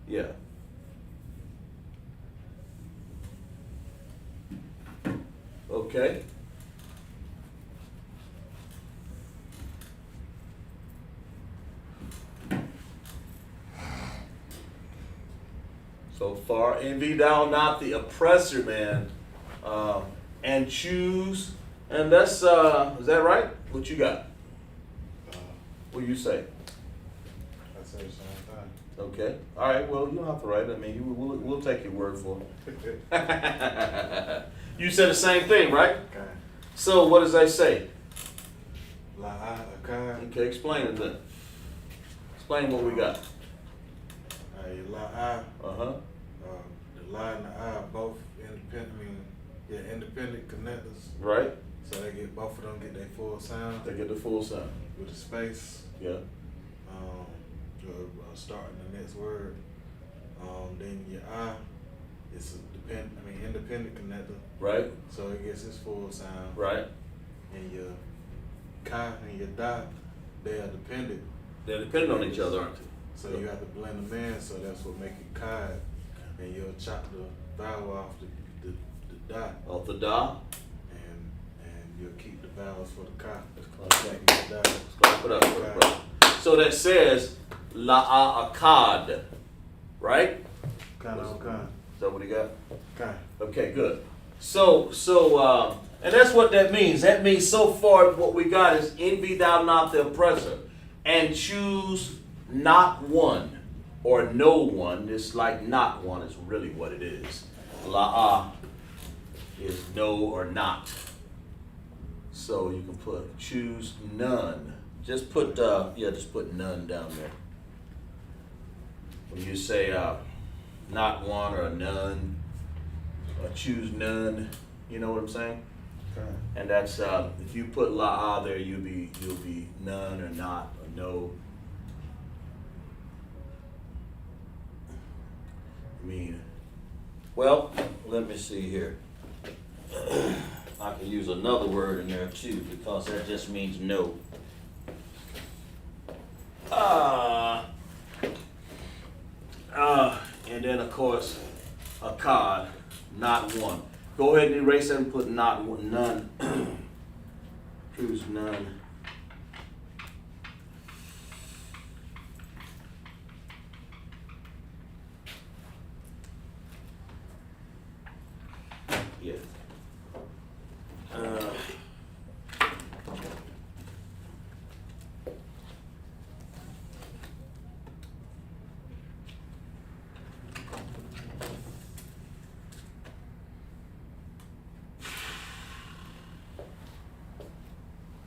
Yeah. Okay. So far, envy thou not the oppressor, man, and choose. And that's is that right? What you got? What you say? I say the same thing. Okay. All right. Well, you don't have to write it. I mean, we'll take your word for it. You said the same thing, right? Okay. So what does that say? La'akad. Okay, explain it then. Explain what we got. La'a. Uh-huh. The La and the I both independent. I mean, yeah, independent connectors. Right? So they get both of them get their full sound They get the full sound. with the space. Yeah. Starting the next word. Then your I, it's a independent connector. Right? So it gets its full sound. Right. And your Ka and your Da, they are dependent. They're dependent on each other, aren't they? So you have to blend them in, so that's what make it Ka. And you'll chop the vowel off the Da. Off the da. And you'll keep the vowels for the Ka. Clap Make it Da. it up for it, bro. So that says la'akad, right? Kind of kind. Is that what he got? Kind. Okay, good. So, and that's what that means. That means so far what we got is envy thou not the oppressor, and choose not one or no one. It's like not one is really what it is. La'a is no or not. So you can put choose none. Just put just put none down there. When you say not one or none or choose none, you know what I'm saying? Kind. And that's if you put la'a there, you'll be none or not or no. I mean, well, let me see here. I can use another word in there too because that just means no. And then of course, a cod, not one. Go ahead and erase that and put not one, none. Choose none. Yeah.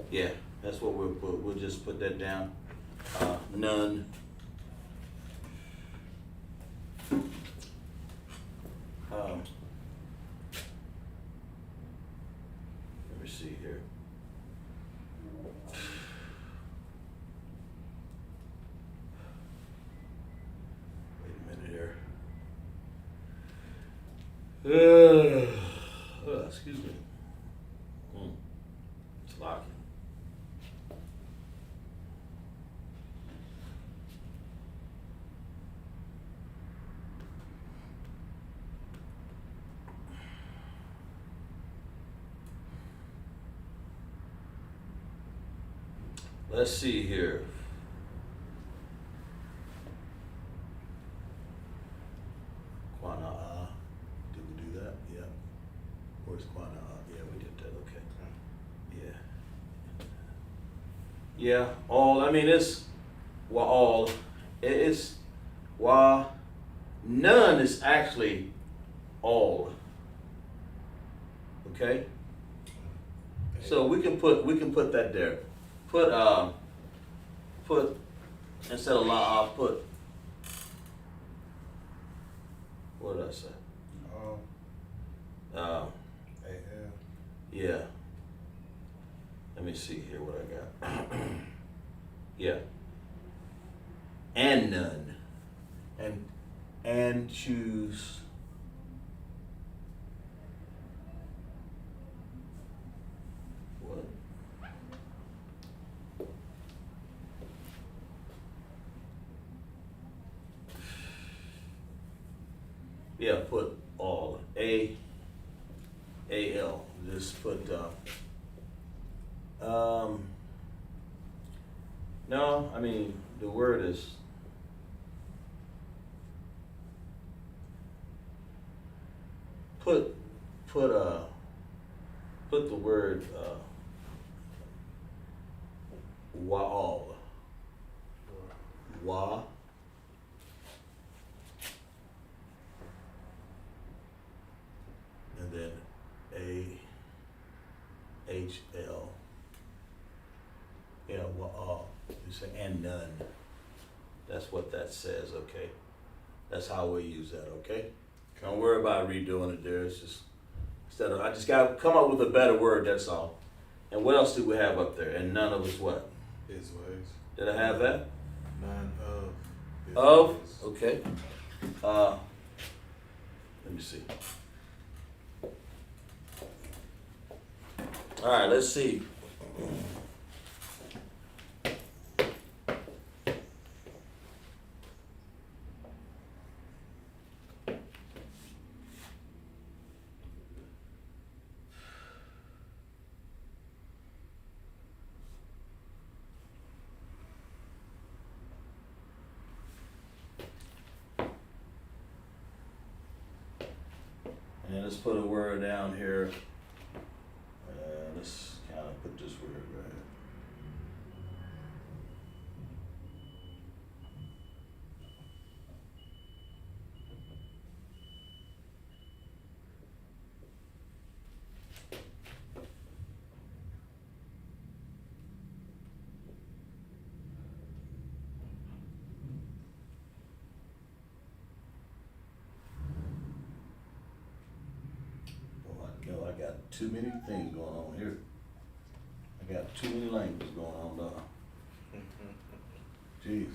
Yeah, that's what we'll put. We'll just put that down. None. Let me see here. Wait a minute here. Excuse me. It's locking. Let's see here. Quana. Did we do that? Yeah. Where's Quana? Yeah, we did that. Okay. Yeah. Yeah. All. I mean, it's all. It's none is actually all. Okay. So we can put that there. Put instead of la, put, what did I say? A-L. Yeah. Let me see here what I got. Yeah. And none. And choose. What? Yeah, put all. A-L. Just put, no, I mean, the word is, put the word, wa'al. Wa. And then A-H-L. Yeah, wa'al. You say, and none. That's what that says, okay? That's how we use that, okay? Don't worry about redoing it there. It's just, I just got to come up with a better word, that's all. And what else do we have up there? And none of us what? His ways. Did I have that? None of. His Of? ways. Okay. Let me see. All right, let's see. And let's put a word down here. Let's kind of put this word right here. I got too many things going on here. I got too many languages going on, dog. Jeez.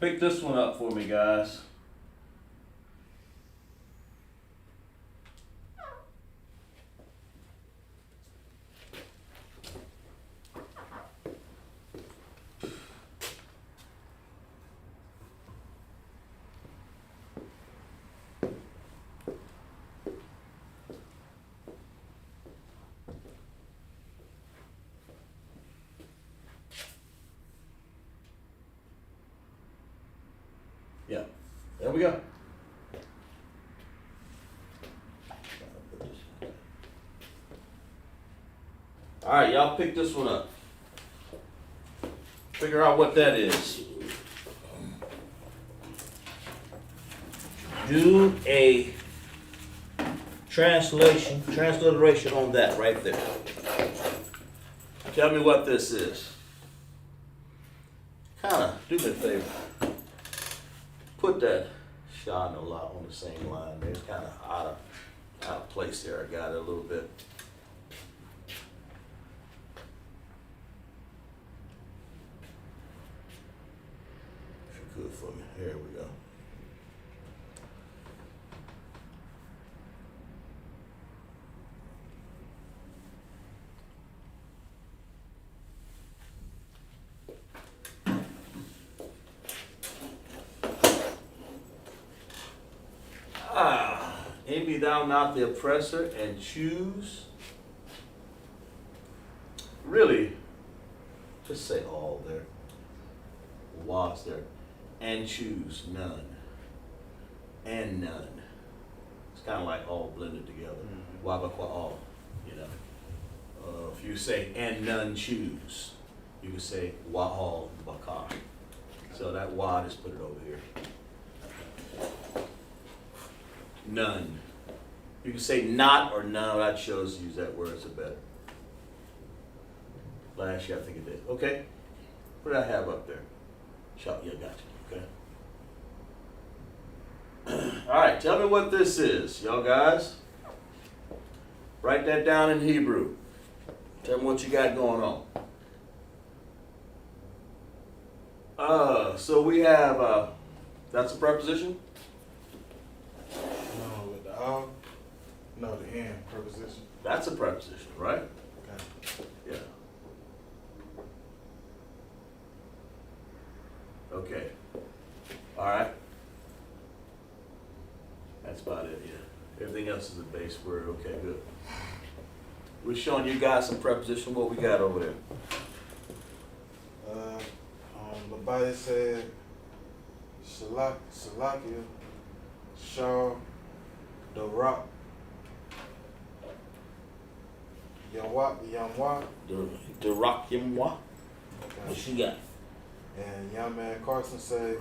Pick this one up for me, guys. Yeah, there we go. All right, y'all pick this one up. Figure out what that is. Do a transliteration on that right there. Tell me what this is. Kinda, do me a favor. Put that Shah and Allah on the same line. It's kind of out of place there. I got it a little bit. If you could for me. Here we go. And be thou not the oppressor, and choose. Really, just say all there. Was there. And choose none. And none. It's kind of like all blended together. Wabakwa all, you know. If you say and none choose, you can say wa all bakar. So that wa, just put it over here. None. You can say not or no. That shows you use that word, so better. Last year I think it did. Okay. What did I have up there? Shop. Yeah, got you. Okay. All right. Tell me what this is, y'all guys. Write that down in Hebrew. Tell me what you got going on. So we have. That's a preposition. No, with the no, the end preposition. That's a preposition, right? Okay. Yeah. Okay. All right. That's about it, yeah. Everything else is a base word. Okay, good. We're showing you guys some preposition. What we got over there? The body said, Salakia, Shaw, the Rock, Yamwa, The rock yamwa. What okay. she got? And young man Carson said,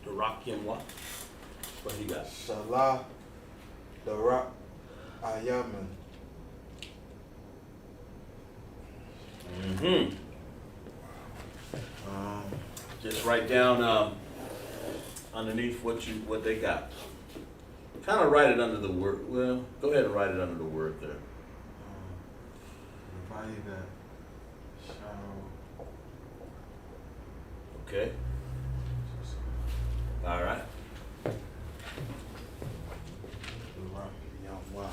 The rock yamwa. What he got? Shalah, the Rock, Ayaman. Mm-hmm. Just write down underneath what they got. Kind of write it under the word. Well, go ahead and write it under the word there. The body that Shaw. Okay. All right. The Rock, Yamwa.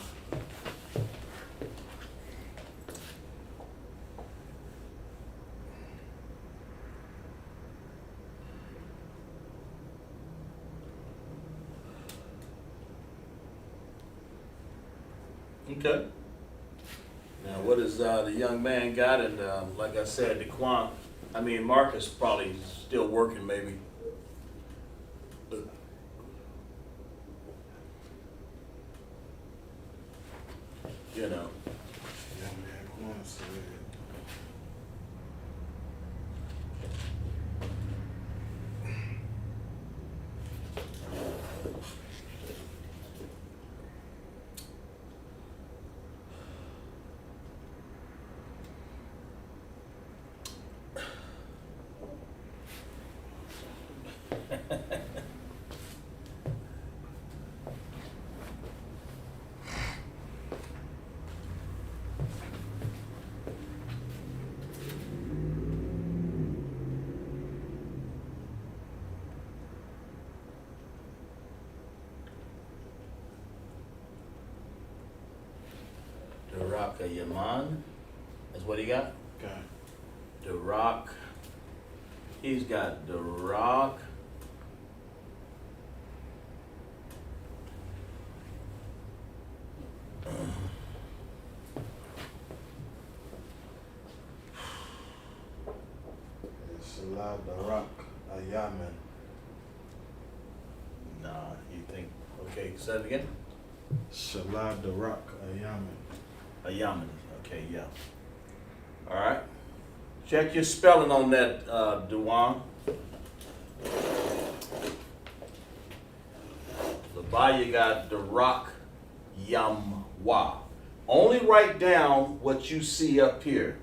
Okay. Now, what is the young man got? And like I said, Marcus probably still working, maybe. You know. Young man Quan said, The Rock of Yaman. That's what he got? okay. The Rock. He's got the Rock. Shalah, the Rock, Ayaman. Nah, you think. Okay, say it again. Shalah, the Rock, Ayaman. A Yaman. Okay, yeah. All right. Check your spelling on that, Dewan. Labaya got the Rock Yamwa. Only write down what you see up here.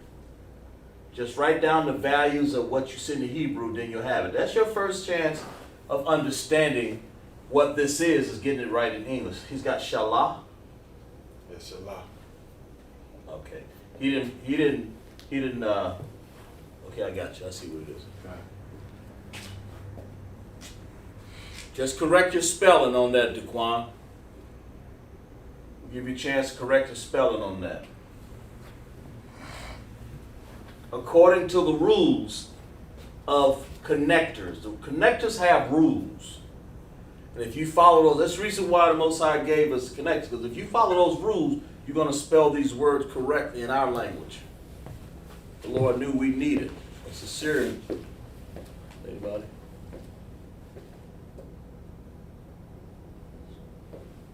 Just write down the values of what you see in the Hebrew, then you'll have it. That's your first chance of understanding what this is getting it right in English. He's got Shalah. Yeah, Shalah. Okay. He didn't, okay, I got you. I see what it is. Okay. Just correct your spelling on that, Daquan. Give you a chance to correct your spelling on that. According to the rules of connectors. The connectors have rules. And if you follow those, that's the reason why the Most High gave us connectors. Because if you follow those rules, you're going to spell these words correctly in our language. The Lord knew we needed. It's a Syrian. Anybody?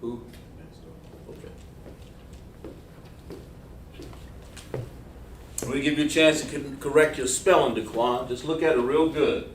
Who? Okay. I'm going to give you a chance to correct your spelling, Daquan. Just look at it real good.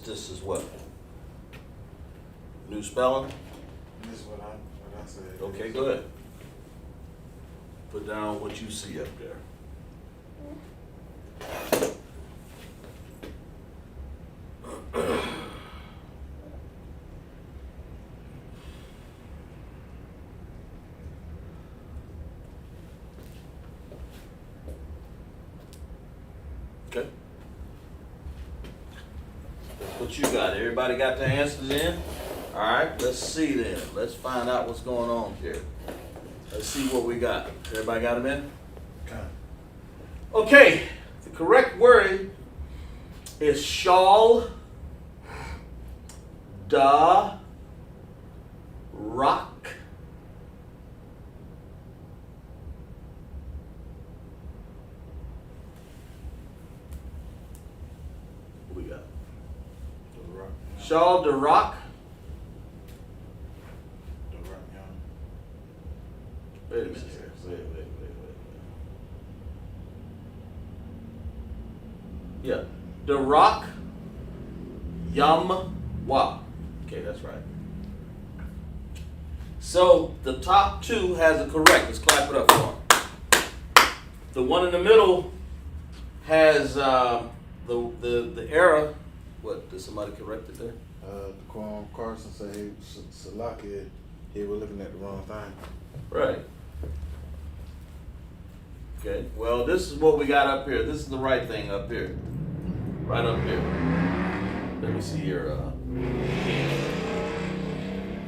This is what? New spelling? This is what I said. Okay, go ahead. Put down what you see up there. what you got? Everybody got their answers in? All right, let's see then. Let's find out what's going on here. Let's see what we got. Everybody got them in? Kind. Okay, the correct word is shawl, da, rock. What we got? The rock. Shawl, da, rock. The rock. Wait a minute here. Wait. Yeah. The rock, yum, wa. Okay, that's right. So the top two has it correct. Let's clap it up for him. The one in the middle has the error. What, did somebody correct it there? Daquan Carson said Salaki, he was looking at the wrong thing. Right. Okay, well, this is what we got up here. This is the right thing up here. Right up here. Let me see your,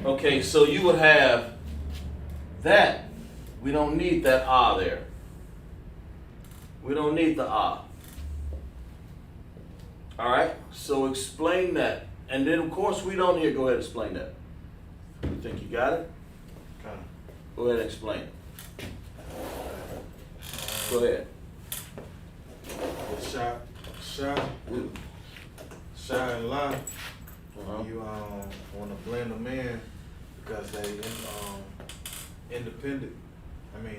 okay, so you would have that. We don't need that ah there. We don't need the ah. All right, so explain that. And then, of course, we don't here. Go ahead and explain that. You think you got it? Kind of. Go ahead and explain it. Go ahead. The shot and lie. You want to blend them in because they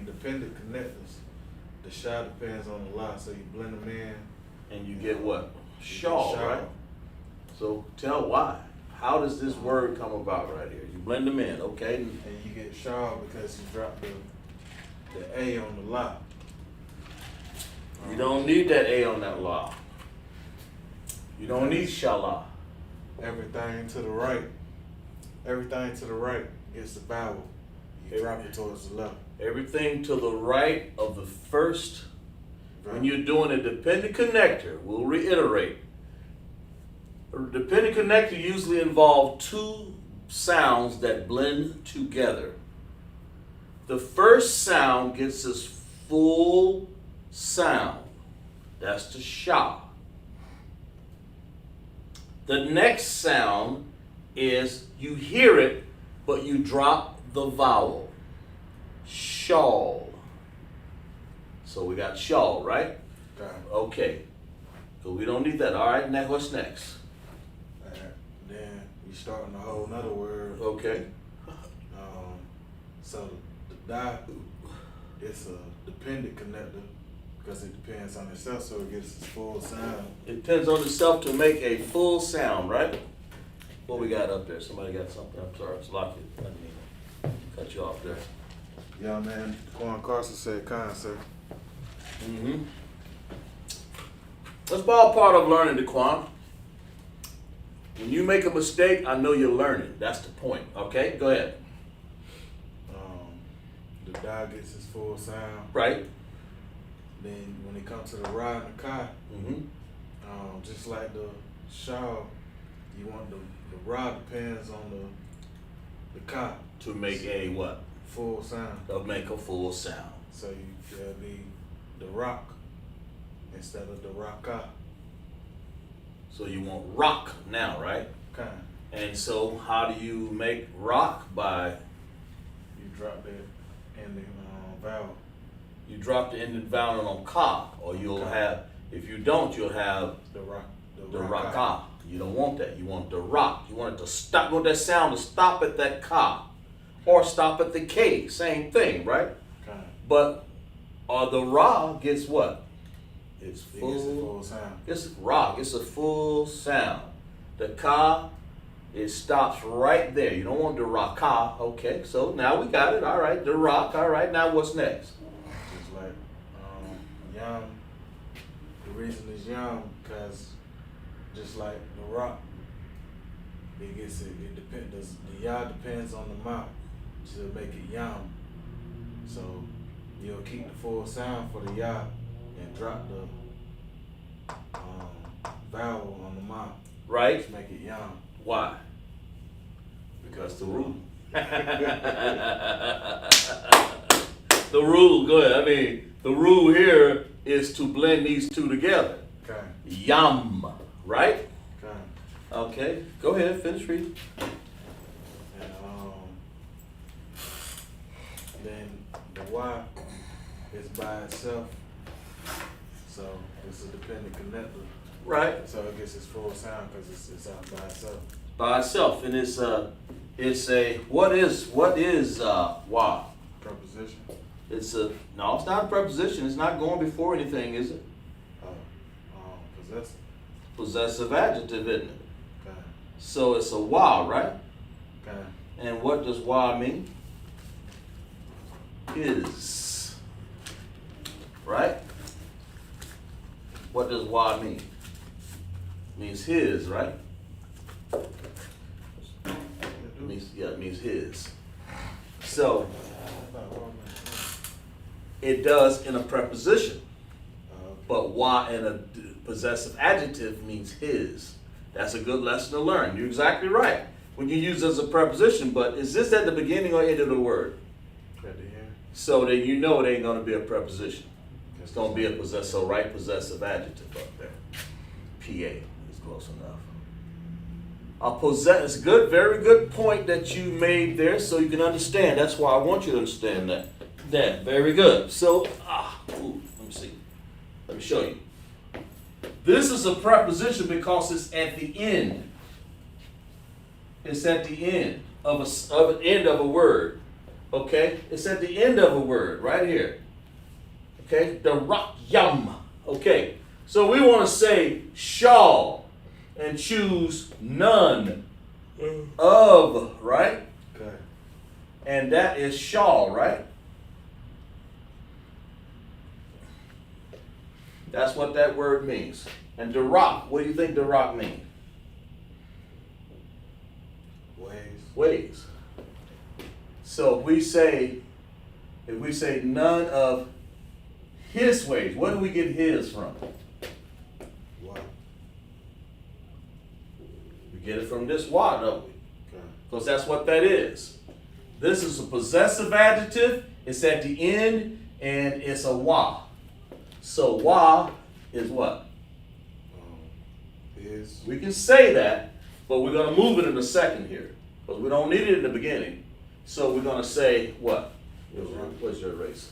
dependent connectors. The shot depends on the lie, so you blend them in. And you get what? You Shawl, get shawl. right? So tell why. How does this word come about right here? You blend them in, okay? And you get shawl because you drop the A on the lie. You don't need that A on that law. You don't need shala. Everything to the right. Everything to the right is the vowel. You drop it towards the left. Everything to the right of the first. When you're doing a dependent connector, we'll reiterate. A dependent connector usually involves two sounds that blend together. The first sound gets us full sound. That's the sha. The next sound is you hear it, but you drop the vowel. Shawl. So we got shawl, right? Okay. So we don't need that. All right, now what's next? Then you starting a whole nother word. Okay. So the dot, it's a dependent connector because it depends on itself, so it gets its full sound. It depends on itself to make a full sound, right? What we got up there? Somebody got something? I'm sorry, it's locked. I didn't mean to cut you off there. Yeah, man. Quan Carson said concept. Mm-hmm. That's all part of learning, Daquan. When you make a mistake, I know you're learning. That's the point. Okay, go ahead. The dot gets its full sound. Right. Then when it comes to the rod and the kai, just like the shaw, you want the rod depends on the kai. To make a what? Full sound. To make a full sound. So there'll be the rock instead of the rock-ka. So you want rock now, right? Kind. And so how do you make rock? By You drop that ending vowel. you drop the ending vowel on ka, or you'll Ka. have, if you don't, you'll have The rock. the rock-ka. You don't want that. You want the rock. You want it to stop. You want that sound to stop at that ka, or stop at the k. Same thing, right? Kind. But the ra gets what? It's It full. gets a full sound. It's rock. It's a full sound. The ka, it stops right there. You don't want the rock ka. Okay, so now we got it. All right, the rock. All right, now what's next? Just like yam. The reason is yam because just like the rock, it gets it. It depends. The ya depends on the mouth to make it yam. So you'll keep the full sound for the ya and drop the vowel on the mouth. right? Let's make it yam. Why? Because the rule. The rule, go ahead. I mean, the rule here is to blend these two together. Okay. Yum, right? Okay. Okay, go ahead, finish reading. And then the Y is by itself. So it's a dependent connector. Right. So it gets its full sound because it's out by itself. By itself, and it's a what is Y? Preposition. No, it's not a preposition. It's not going before anything, is it? Possessive. Possessive adjective, isn't it? Okay. So it's a Y, right? Okay. And what does Y mean? His. Right? What does Y mean? Means his, right? It means his. So it does in a preposition, but Y in a possessive adjective means his. That's a good lesson to learn. You're exactly right when you use it as a preposition, but is this at the beginning or end of the word? At the end. So then you know it ain't going to be a preposition. It's going to be a possessive, so write possessive adjective up there. PA is close enough. It's good, very good point that you made there, so you can understand. That's why I want you to understand that. Very good. So, let me see. Let me show you. This is a preposition because it's at the end. It's at the end of an end of a word. Okay? It's at the end of a word, right here. Okay? The rock yum. Okay. So we want to say shall and choose none of, right? Okay. And that is shall, right? That's what that word means. And Darak, what do you think Darak means? Ways. So if we say none of his ways, where do we get his from? What? We get it from this why, don't we? Okay. Because that's what that is. This is a possessive adjective. It's at the end, and it's a why. So why is what? Is. We can say that, but we're going to move it in a second here. Because we don't need it in the beginning. So we're going to say what? What's your race?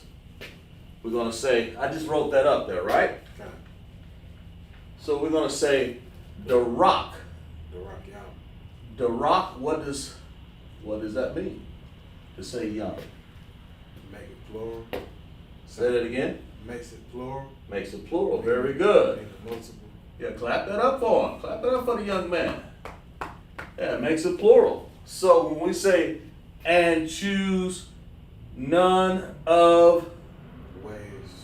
We're going to say, I just wrote that up there, right? Okay. So we're going to say the rock. The rock yam. The rock, what does that mean? To say young. Make it plural. Say that again. Makes it plural. Makes it plural. Very good. Make it multiple. Yeah, clap that up for him. Clap that up for the young man. Yeah, it makes it plural. So when we say, and choose none of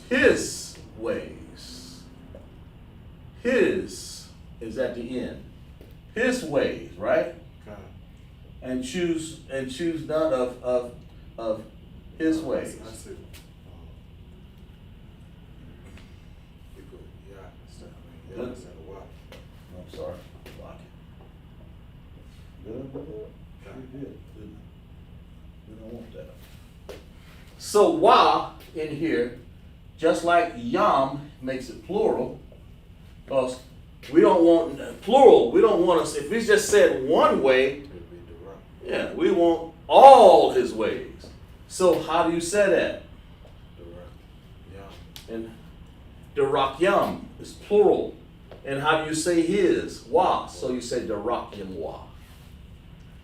his ways. His is at the end. His ways, right? Okay. And choose none of his ways. I see. Yeah, instead of what? I'm sorry. Block it. Good. Good. We don't want that. So why in here, just like yam makes it plural, because we don't want plural. We don't want us. If we just said one way, It'd be the rock. yeah, we want all his ways. So how do you say that? The rock. Yeah. And Darakyam is plural. And how do you say his? Wa. So you say Darakyam wa.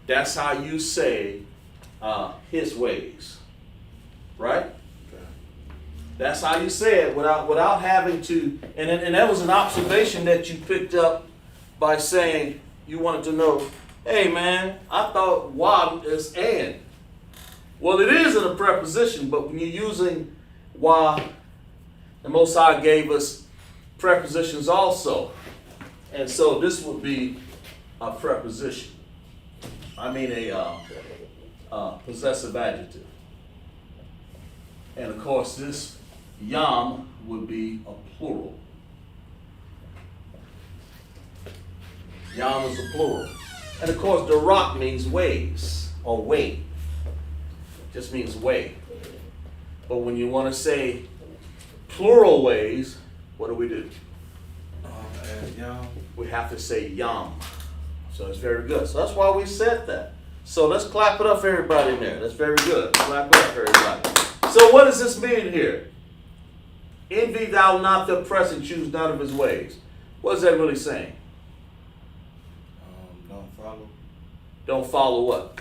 That's how you say his ways. Right? Okay. That's how you say it without having to. And that was an observation that you picked up by saying you wanted to know, hey man, I thought wa is and. Well, it is in a preposition, but when you're using wa, the Most High gave us prepositions also. And so this would be a preposition. I mean a possessive adjective. And of course this yam would be a plural. Yam is the plural. And of course, Darak means ways or way. Just means way. But when you want to say plural ways, what do? Add Yam. We have to say Yam. So it's very good. So that's why we said that. So let's clap it up for everybody in there. That's very good. Clap it up for everybody. So what does this mean here? Envy thou not the oppressor, choose none of his ways. What is that really saying? Don't follow Don't follow what?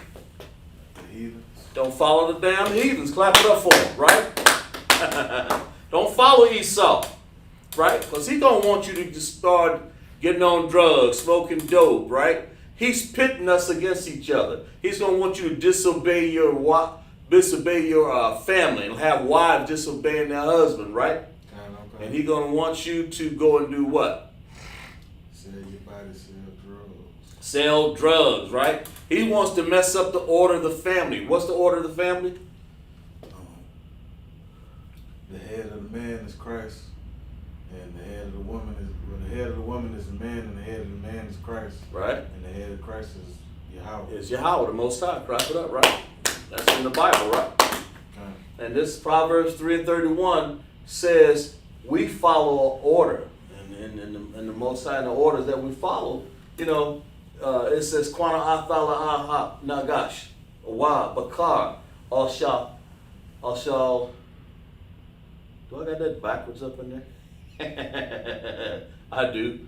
the heathens. Don't follow the damn heathens. Clap it up for him, right? Don't follow Esau, right? Because he's going to want you to just start getting on drugs, smoking dope, right? He's pitting us against each other. He's going to want you to disobey your family and have wives disobeying their husband, right? Okay. And he's going to want you to go and do what? Sell your body, sell drugs. Sell drugs, right? He wants to mess up the order of the family. What's the order of the family? The head of the man is Christ, and the head of the woman is the head of the woman is the man, and the head of the man is Christ. Right. And the head of Christ is Yahweh. It's Yahweh, the Most High. Clap it up, right? That's in the Bible, right? Okay. And this Proverbs 3:31 says we follow order, and the Most High and the orders that we follow. You know, it says Kwana Athala Aha Nagash, Wa Bakar, Al Shal. Do I got that backwards up in there? I do.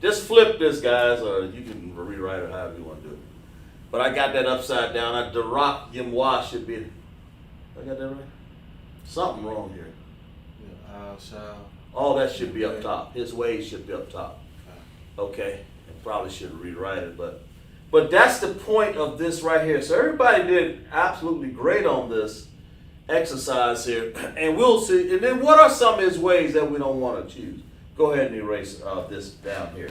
Just flip this, guys, or you can rewrite it however you want to do it. But I got that upside down. Darak Yimwa should be. I got that right? Something wrong here. Yeah, Al Shal. All that should be up top. His ways should be up top. Okay. I probably should rewrite it, but that's the point of this right here. So everybody did absolutely great on this exercise here, and we'll see. And then what are some of his ways that we don't want to choose? Go ahead and erase this down here.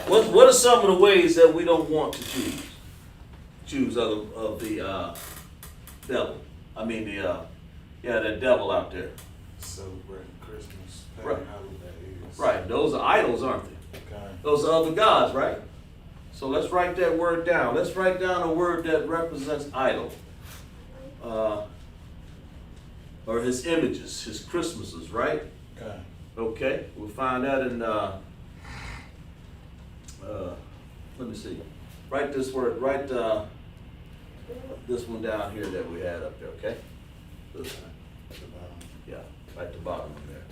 What are some of the ways that we don't want to choose? Choose of the devil. I mean the devil out there. Celebrating Christmas, Right. holidays. Right. Those are idols, aren't they? Okay. Those are other gods, right? So let's write that word down. Let's write down a word that represents idol. Or his images, his Christmases, right? Okay. Okay, we'll find that in, let me see. Write this word, write this one down here that we had up there, okay? This one. Yeah, right the bottom of there.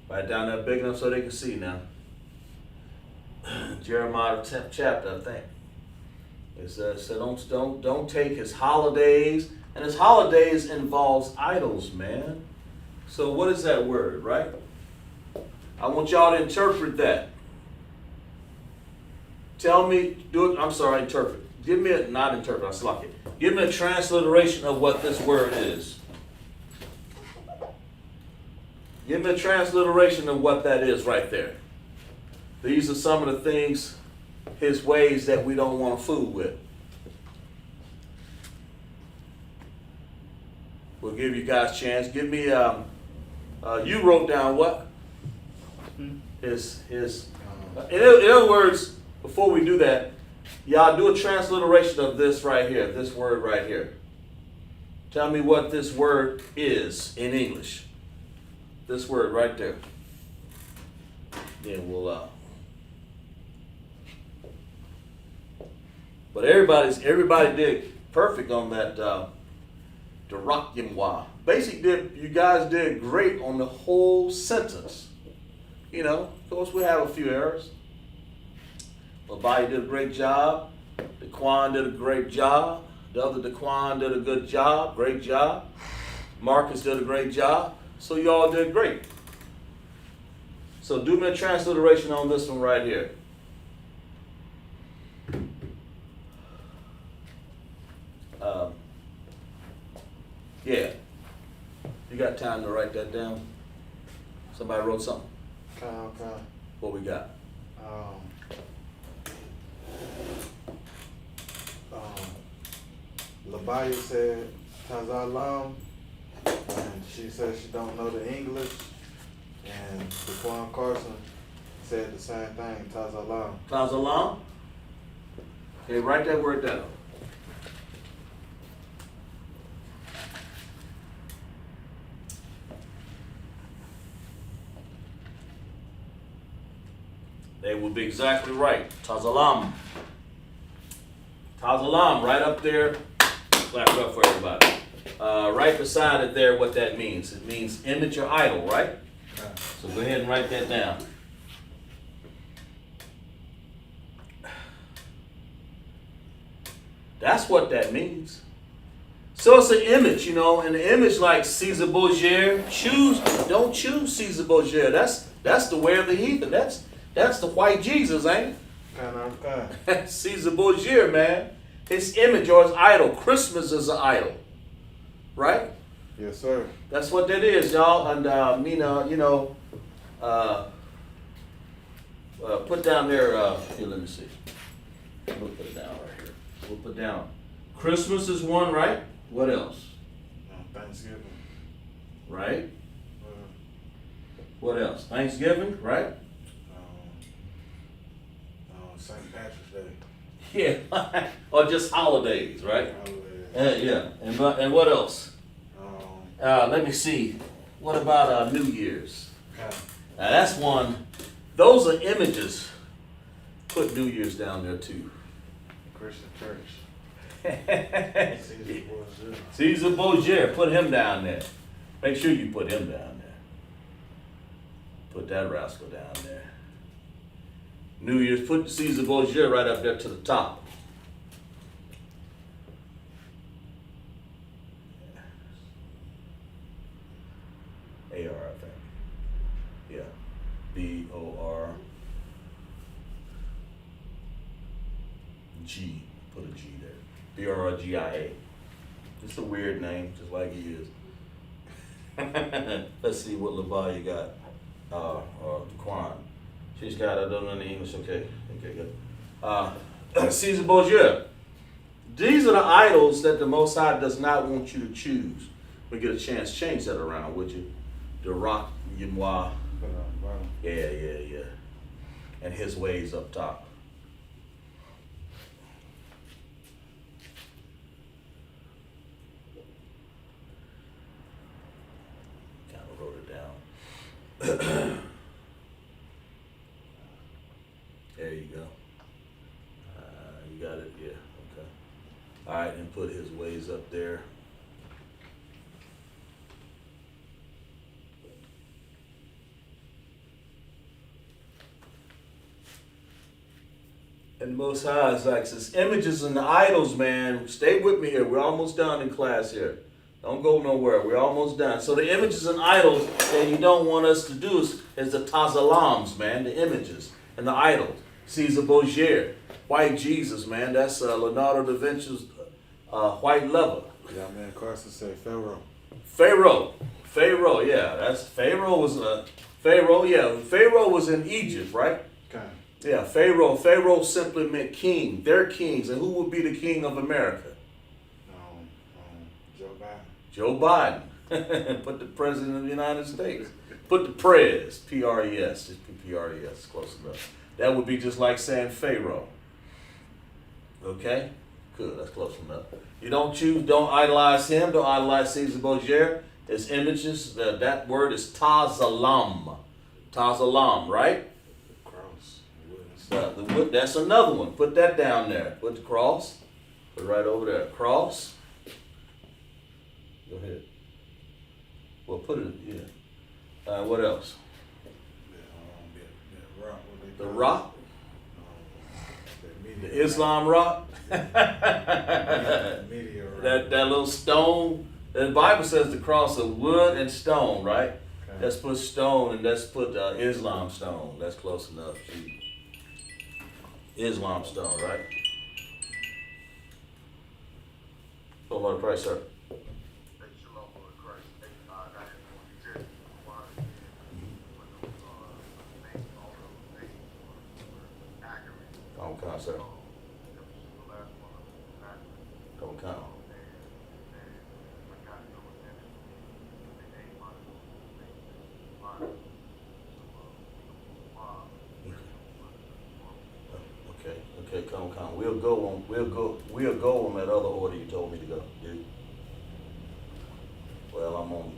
Write down there big enough so they can see now. Jeremiah 10th chapter, I think. It says, so don't take his holidays, and his holidays involves idols, man. So what is that word, right? I want y'all to interpret that. Tell me, interpret. Give me not interpret, I sluck it. Give me a transliteration of what this word is. Give me a transliteration of what that is right there. These are some of the things, his ways that we don't want to fool with. We'll give you guys a chance. Give me, you wrote down what? His in other words, before we do that, y'all do a transliteration of this right here, this word right here. Tell me what this word is in English. This word right there. Then we'll but everybody did perfect on that Darak. Basically, you guys did great on the whole sentence. You know, of course, we have a few errors. Labai did a great job. Daquan did a great job. The other Daquan did a good job, great job. Marcus did a great job. So you all did great. So do me a transliteration on this one right here. Yeah. You got time to write that down? Somebody wrote something? Okay. What we got? Labaya said Tazalam, and she said she don't know the English. And Daquan Carson Said the same thing, Tazalam. CHAAZAQ. Okay, write that word down. They will be exactly right. CHAAZAQ. CHAAZAQ, right up there. Clap it up for everybody. Right beside it there, what that means. It means image or idol, right? Okay. So go ahead and write that down. That's what that means. So it's an image, and the image like Caesar Borgia. Don't choose Caesar Borgia. That's the way of the heathen. That's the white Jesus, ain't it? Okay. Caesar Borgia, man. His image or his idol. Christmas is an idol. Right? Yes, sir. That's what that is, y'all. And put down there, here, let me see. We'll put it down right here. We'll put down. Christmas is one, right? What else? Thanksgiving. Right? What else? Thanksgiving, right? St. Patrick's Day. Yeah. Or just holidays, right? Holidays. Yeah. And what else? Let me see. What about New Year's? Okay. Now that's one. Those are images. Put New Year's down there too. Christian Church. Caesar Borgia. Put him down there. Make sure you put him down there. Put that rascal down there. New Year's. Put Caesar Borgia right up there to the top. AR, I think. Yeah. BORG. Put a G there. BRGIA. It's a weird name, just like he is. Let's see what LaValia got. Or Quan. She's got, I don't know the English. Okay, good. Caesar Borgia. These are the idols that the Most High does not want you to choose. We get a chance, change that around, would you? The rock, Yimwa. Yeah. And his ways up top. Kind of wrote it down. There you go. You got it? Yeah, okay. All right, and put his ways up there. And Most High is like, says, images and the idols, man. Stay with me here. We're almost done in class here. Don't go nowhere. We're almost done. So the images and idols that you don't want us to do is the tazalams, man. The images and the idols. Caesar Borgia, white Jesus, man. That's Leonardo da Vinci's white lover. Yeah, man. Carson said Pharaoh. Pharaoh. Yeah, that's Pharaoh was Pharaoh. Yeah, Pharaoh was in Egypt, right? Okay. Yeah, Pharaoh. Pharaoh simply meant king. They're kings, and who would be the king of America? Joe Biden. Put the president of the United States. Put the prez, P-R-E-S. Just put P-R-E-S, close enough. That would be just like saying Pharaoh. Okay? Good, that's close enough. You don't idolize him, don't idolize Caesar Borgia. His images, that word is tazalam. Tazalam, right? Cross. The wood, that's another one. Put that down there. Put the cross. Put it right over there. Cross. Go ahead. Well, put it, yeah. What else? The rock? The Islam rock? That little stone. The Bible says the cross of wood and stone, right? Okay. Let's put stone and let's put Islam stone. That's close enough. Islam stone, right? So, Lord Christ, sir. Don't count, sir. Don't count. we'll go on that other order you told me to go, dude. Well, I'm on.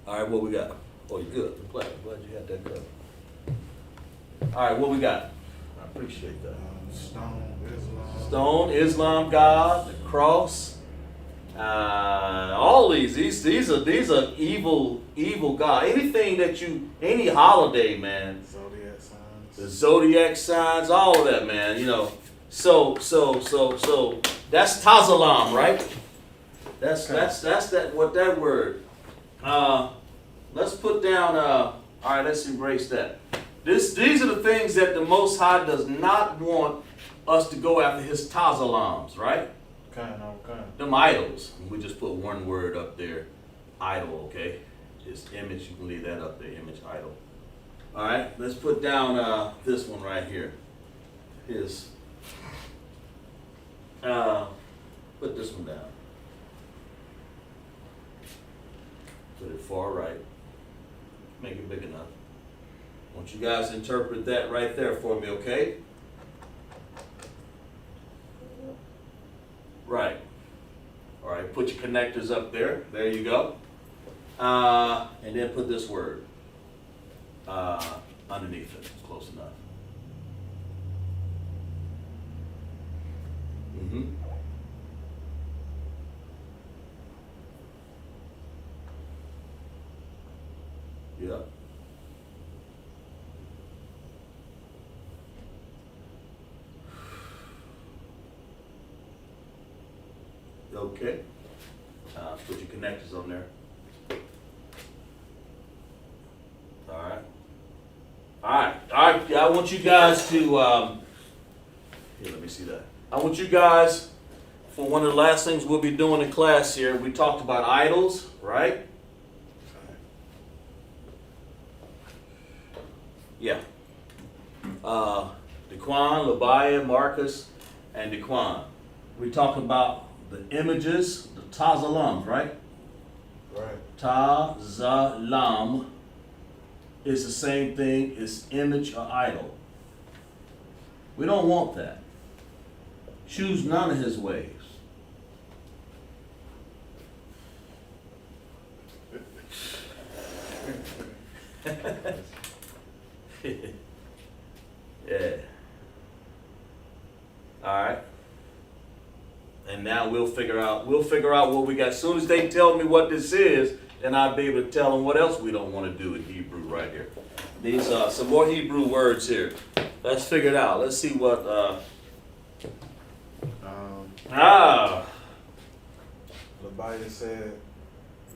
All right, what we got? Oh, you're good. I'm glad you had that good. All right, what we got? I appreciate that. Stone, Islam, God, the cross. All these are evil God. Anything that any holiday, man. Zodiac signs. The zodiac signs, all of that, man. You know. So that's Tazalam, right? That's that what that word. Let's put down. All right, let's erase that. These are the things that the Most High does not want us to go after his Tazalams, right? Okay. Them idols. We just put one word up there. Idol, okay? Just image, you can leave that up there, image, idol. All right, let's put down this one right here. Put this one down. Put it far right. Make it big enough. I want you guys to interpret that right there for me, okay? Right. All right, put your connectors up there. There you go. And then put this word underneath it. It's close enough. Mm-hmm. Yeah. Okay. Put your connectors on there. All right. I want you guys to, here, let me see that. I want you guys, for one of the last things we'll be doing in class here, we talked about idols, right? Yeah. Dequan, Labiah, Marcus, and Dequan. We talk about the images, the Tazalam, right? Right. Tazalam is the same thing as image or idol. We don't want that. Choose none of his ways. Yeah. All right. And now we'll figure out what we got. As soon as they tell me what this is, then I'll be able to tell them what else we don't want to do in Hebrew right here. These are some more Hebrew words here. Let's figure it out. Let's see what. Labiah said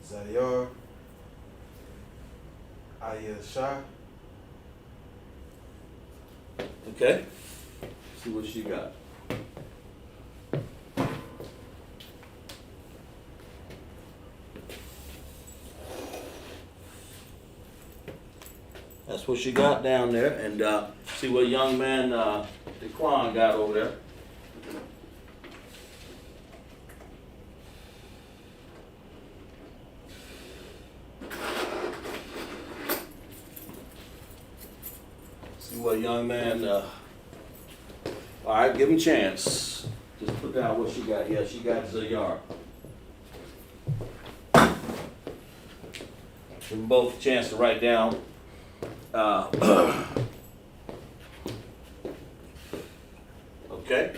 Zayar, Ayashah. Okay. See what she got. That's what she got down there, and see what young man Dequan got over there. See what young man. All right, give him a chance. Just put down what she got. Yeah, she got Zayar. Give them both a chance to write down. Okay.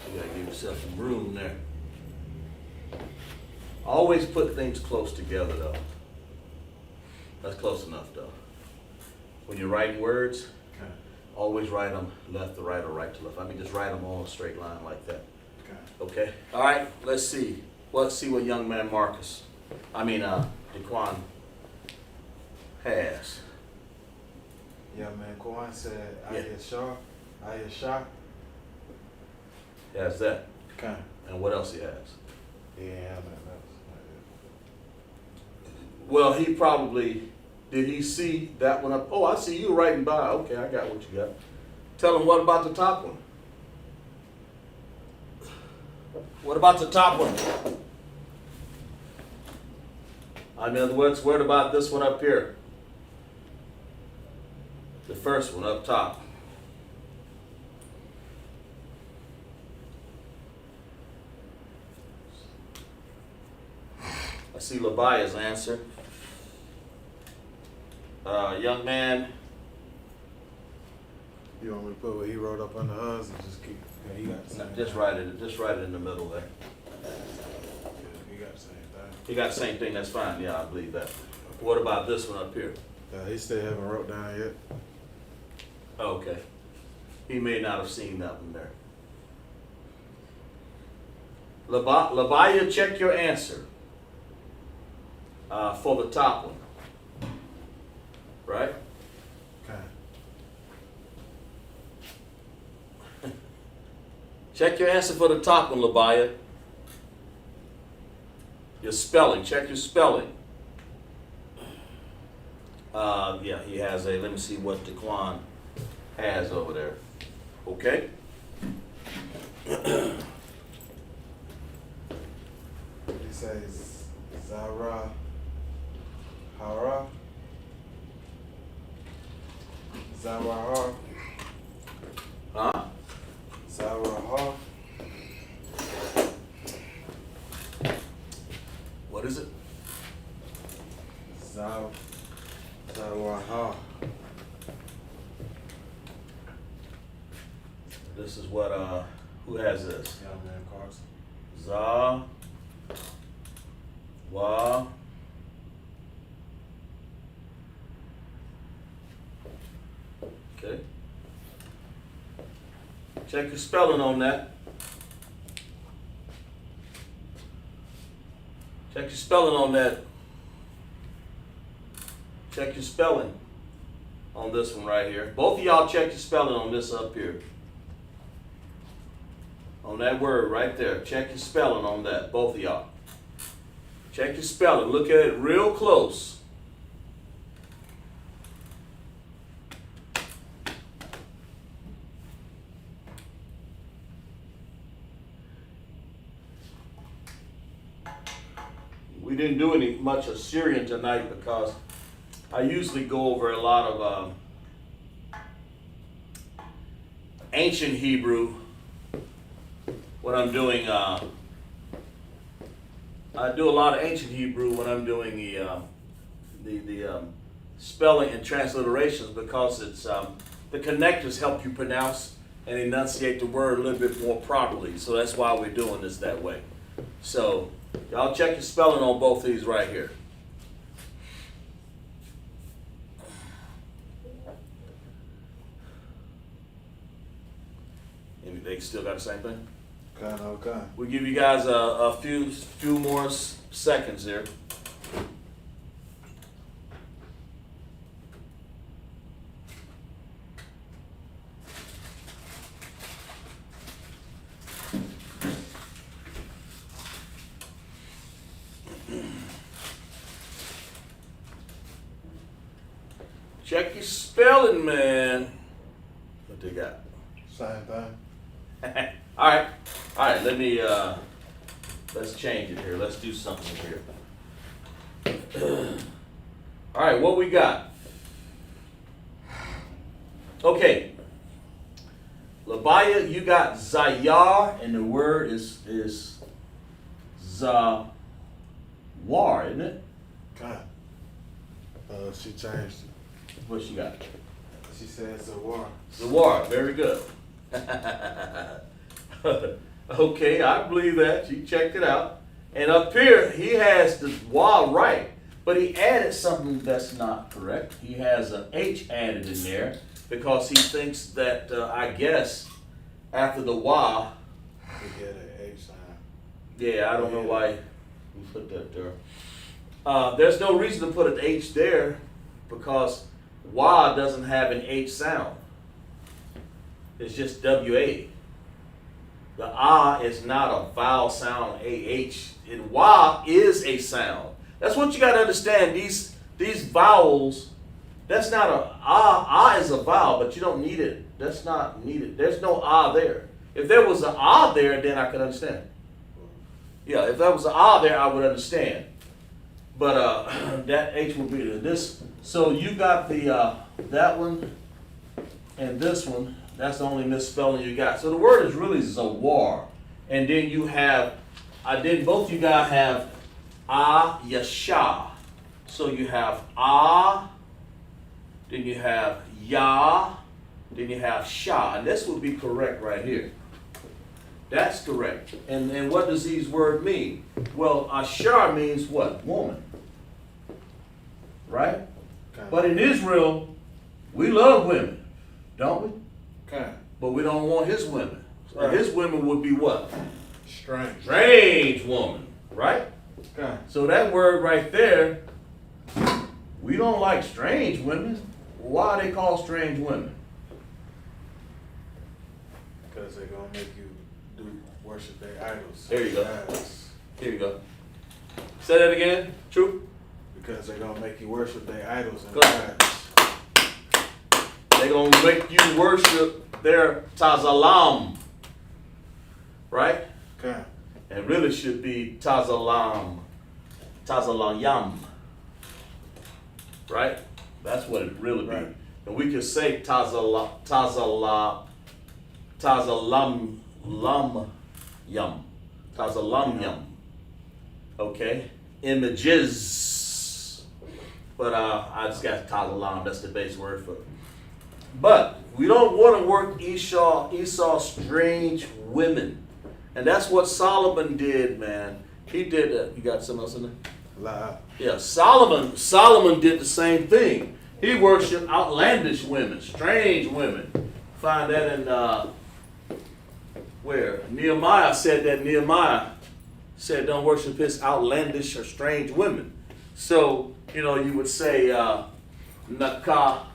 You gotta give yourself some room there. Always put things close together though. That's close enough though. When you're writing words, always write them left to right or right to left. I mean, just write them all in a straight line like that. Okay. All right. Let's see. Let's see what young man Marcus, Dequan has. Yeah, man. Kwan said Ayashah. He has that. Okay. And what else he has? Yeah, man. Well, he probably, did he see that one up? Oh, I see you writing by. Okay, I got what you got. Tell them what about the top one? What about the top one? In other words, what about this one up here? The first one up top. I see Labia's answer. Young man. You want me to put what he wrote up under hers and just keep? Yeah, he got the same. Just write it in the middle there. Yeah, he got the same thing. He got the same thing. That's fine. Yeah, I believe that. What about this one up here? He still haven't wrote down yet. Okay. He may not have seen that one there. Labia, check your answer for the top one. Right? Okay. Check your answer for the top one, Labia. Your spelling. Check your spelling. Yeah, he has a, let me see what Daquan has over there. Okay? He says Zara Hara. Zara Huh? Zara. What is it? Zara. This is what, who has this? Young man Carson. Wa. Okay. Check your spelling on that. Check your spelling on that. Check your spelling on this one right here. Both of y'all check your spelling on this up here. On that word right there. Check your spelling on that. Both of y'all. Check your spelling. Look at it real close. We didn't do any much Assyrian tonight because I usually go over a lot of ancient Hebrew when I'm doing. I do a lot of ancient Hebrew when I'm doing the spelling and transliterations because it's the connectors help you pronounce and enunciate the word a little bit more properly. So that's why we're doing this that way. So y'all check your spelling on both these right here. They still got the same thing? Okay. We'll give you guys a few more seconds here. Check your spelling, man. What they got? Same thing. All right. Let me let's change it here. Let's do something here. All right, what we got? Okay. Labia, you got Zayar, and the word is Zawar, isn't it? Okay. She changed it. What she got? She said Zawar. Zawar, very good. Okay, I believe that. She checked it out. And up here, he has the wa right, but he added something that's not correct. He has an H added in there because he thinks that, I guess, after the wa. He had an H sign. Yeah, I don't know why we put that there. There's no reason to put an H there because wa doesn't have an H sound. It's just WA. The ah is not a vowel sound, AH. And wa is a sound. That's what you got to understand. These vowels That's not a ah is a vowel, but you don't need it. That's not needed. There's no ah there. If there was an ah there, then I could understand. Yeah, if there was an ah there, I would understand. But that H would be this. So you got the that one and this one. That's the only misspelling you got. So the word is really zawar. And then you have, both you guys have yasha. So you have then you have ya, then you have sha. And this would be correct right here. That's correct. And what does these words mean? Well, ashar means what? Woman. Right? Okay. But in Israel, we love women, don't we? Okay. But we don't want his women. So Right. his women would be what? Strange. Strange woman, right? Okay. So that word right there, we don't like strange women. Why are they called strange women? Because they're gonna make you do worship their idols. There you go. Yes. Here you go. Say that again. True? Because they're gonna make you worship their idols and Go. gods. They're going to make you worship their tazalam. Right? Okay. And really should be tazalam. Tazalayam. Right? That's what it really Right. be. And we could say tazalam yum. Tazalam yum. Okay? Images. But I just got tazalam. That's the base word for it. But we don't want to work Esau's strange women. And that's what Solomon did, man. He did that. You got something else in there? Lie. Yeah, Solomon did the same thing. He worshiped outlandish women, strange women. Find that in where? Nehemiah said don't worship his outlandish or strange women. So, you would say Nakaraya.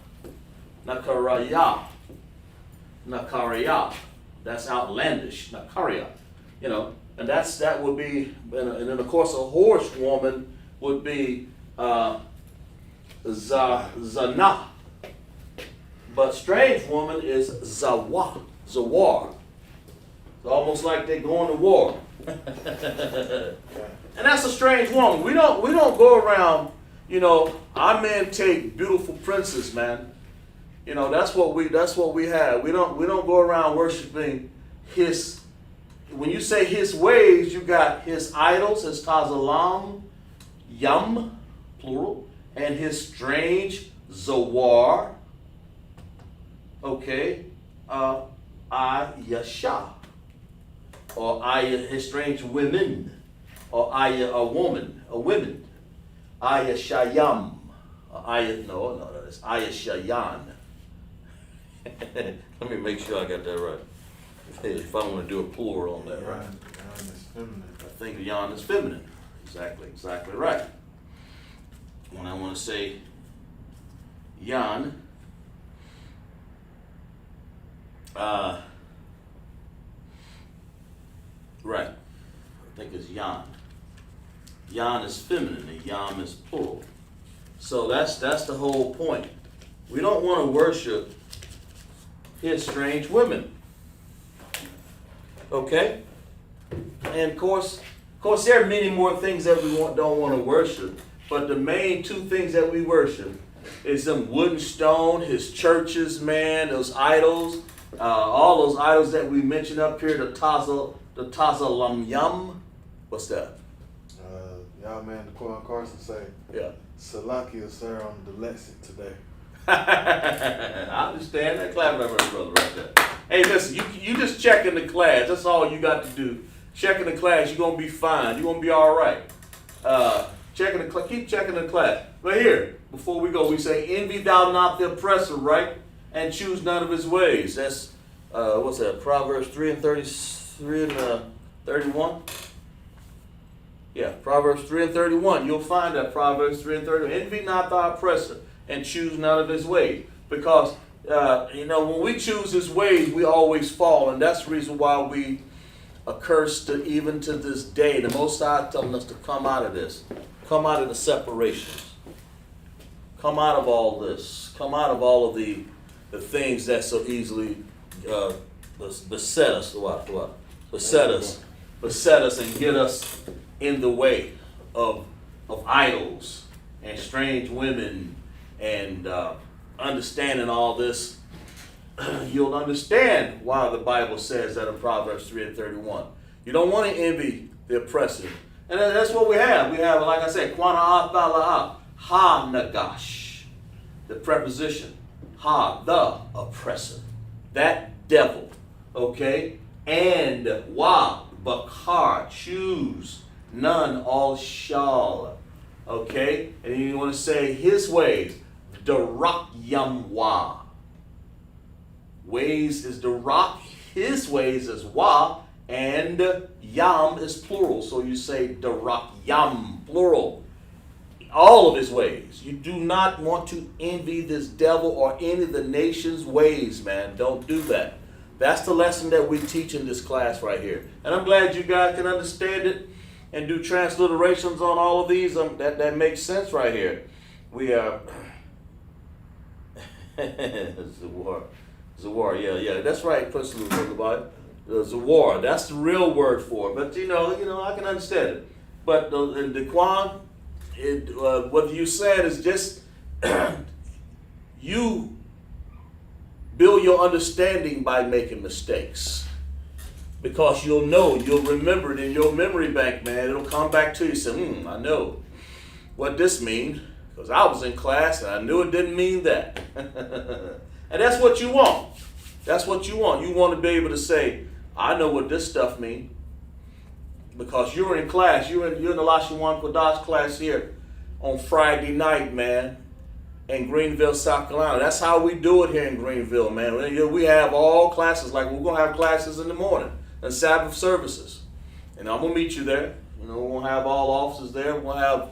That's outlandish. Nakaria. And that would be, and then of course a horse woman would be Zana. But strange woman is Zawar. It's almost like they're going to war. And that's a strange woman. We don't go around, our men take beautiful princes, man. That's what we have. We don't go around worshiping his. When you say his ways, you got his idols, his tazalam, yum, plural, and his strange zawar. Okay, ayasha, or his strange women, or a woman, ayashayam, that's ayashayan. Let me make sure I got that right. If I want to do a plural on that, right? Yan is feminine. I think yan is feminine. Exactly right. When I want to say yan, right. I think it's yan. Yan is feminine and yam is plural. So that's the whole point. We don't want to worship his strange women. Okay? And of course there are many more things that we don't want to worship, but the main two things that we worship is them wood and stone, his churches, man, those idols, all those idols that we mentioned up here, the tazalam yum. What's that? Y'all man, the Corn Carson say, Yeah. Salakia, sir, on the lexic today. I understand that. Clap that brother right there. Hey, listen, you just check in the class. That's all you got to do. Check in the class. You're going to be fine. You're going to be all right. Keep checking the class. But here, before we go, we say, envy thou not the oppressor, right? And choose none of his ways. That's, what's that? Proverbs 3 and 33 and 31? Yeah, Proverbs 3 and 31. You'll find that Proverbs 3 and 31. Envy not thy oppressor and choose none of his ways. Because, when we choose his ways, we always fall. And that's the reason why we are cursed even to this day. The Most High telling us to come out of this. Come out of the separations. Come out of all this. Come out of all of the things that so easily beset us. Beset us and get us in the way of idols and strange women and understanding all this. You'll understand why the Bible says that in Proverbs 3:31. You don't want to envy the oppressor. And that's what we have. We have, like I said, Qana'at Bala'ah, Ha Nagash. The preposition, Ha, the oppressor. That devil. Okay? And Wa, Bakar, choose. None, all shall. Okay? And you want to say his ways, Darak Yamwa. Ways is Darak, his ways is Wa, and Yam is plural. So you say Darak Yam, plural. All of his ways. You do not want to envy this devil or any of the nation's ways, man. Don't do that. That's the lesson that we teach in this class right here. And I'm glad you guys can understand it and do transliterations on all of these. That makes sense right here. We are... Zawar, yeah, that's right, Principal about it. Zawar, that's the real word for it. But you know, I can understand it. But the Quan, what you said is just you build your understanding by making mistakes. Because you'll remember it in your memory bank, man. It'll come back to you. Say, I know what this means. Because I was in class and I knew it didn't mean that. And that's what you want. That's what you want. You want to be able to say, I know what this stuff means. Because you're in class. You're in the Lashawan Qadash class here on Friday night, man, in Greenville, South Carolina. That's how we do it here in Greenville, man. We have all classes. Like we're going to have classes in the morning and Sabbath services. And I'm going to meet you there. We're going to have all officers there. We'll have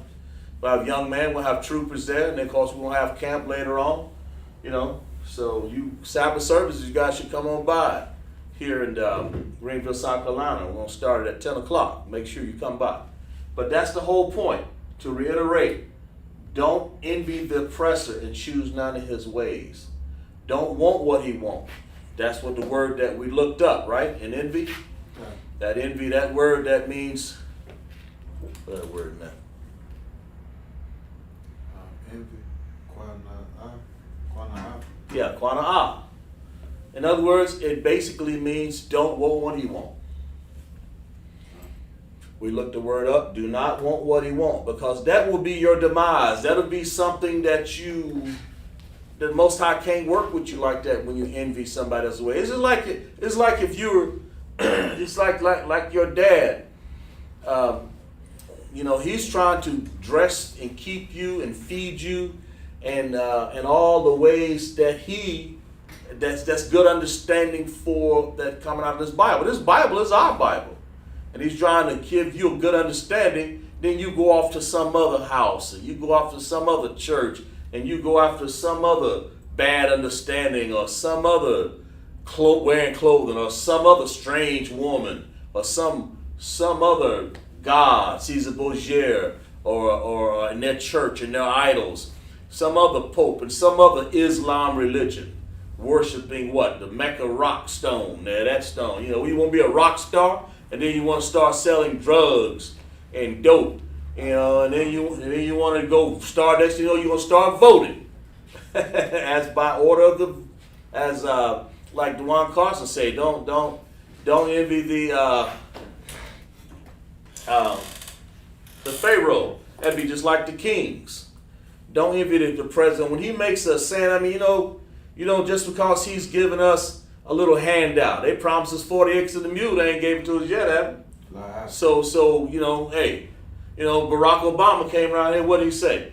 young men. We'll have troopers there. And then, of course, we're going to have camp later on. So you Sabbath services, you guys should come on by here in Greenville, South Carolina. We're going to start it at 10 o'clock. Make sure you come by. But that's the whole point. To reiterate, don't envy the oppressor and choose none of his ways. Don't want what he wants. That's what the word that we looked up, right? In envy. Yeah. That envy, that word, that means, what that word now? Envy. Qana'ah. Yeah, Qana'ah. In other words, it basically means don't want what he wants. We looked the word up, do not want what he wants, because that will be your demise. That'll be something that the Most High can't work with you like that when you envy somebody else's way. It's like if you were, it's like your dad. He's trying to dress and keep you and feed you, and all the ways that that's good understanding for that coming out of this Bible. This Bible is our Bible. And he's trying to give you a good understanding. Then you go off to some other house, and you go off to some other church, and you go after some other bad understanding, or some other wearing clothing, or some other strange woman, or some other god, Caesar Borgia, or in their church and their idols, some other pope and some other Islam religion, worshiping what? The Mecca rock stone. That stone. You want to be a rock star, and then you want to start selling drugs and dope. And then you want to go start. Next, you want to start voting, as by order of like Dewan Carson say, don't envy the Pharaoh. That'd be just like the kings. Don't envy the president when he makes a saying. Just because he's giving us a little handout. They promised us 40 acres of the mule. They ain't gave it to us yet, have they? So hey, Barack Obama came around here. What did he say?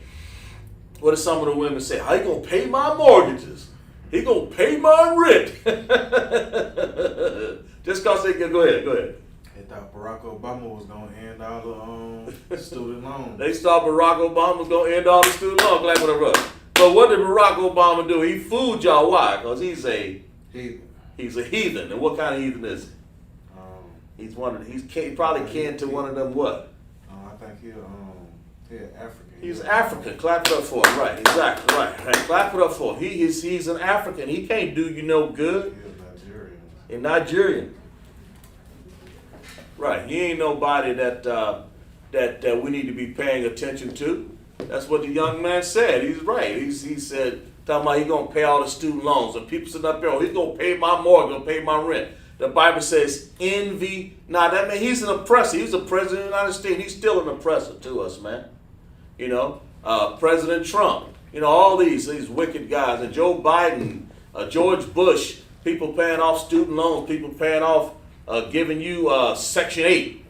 What did some of the women say? How you gonna pay my mortgages? He gonna pay my rent. Just cause they can go ahead. They thought Barack Obama was gonna end all the student loans. They thought Barack Obama was gonna end all the student loans. Glad for the run. But what did Barack Obama do? He fooled y'all. Why? Because he's a heathen. And what kind of heathen is he? He probably kin to one of them what? I think Yeah, African. He's African. Clap it up for him. Right, exactly. Right. Clap it up for him. He's an African. He can't do you no good. He's Nigerian. A Nigerian. Right. He ain't nobody that we need to be paying attention to. That's what the young man said. He's right. He said, talking about he's going to pay all the student loans. And people sitting up there, oh, he's going to pay my mortgage, going to pay my rent. The Bible says, envy. Now, that man, he's an oppressor. He's the president of the United States. He's still an oppressor to us, man. You know, President Trump. You know, all these wicked guys. And Joe Biden, George Bush, people paying off student loans, people paying off, giving you Section 8.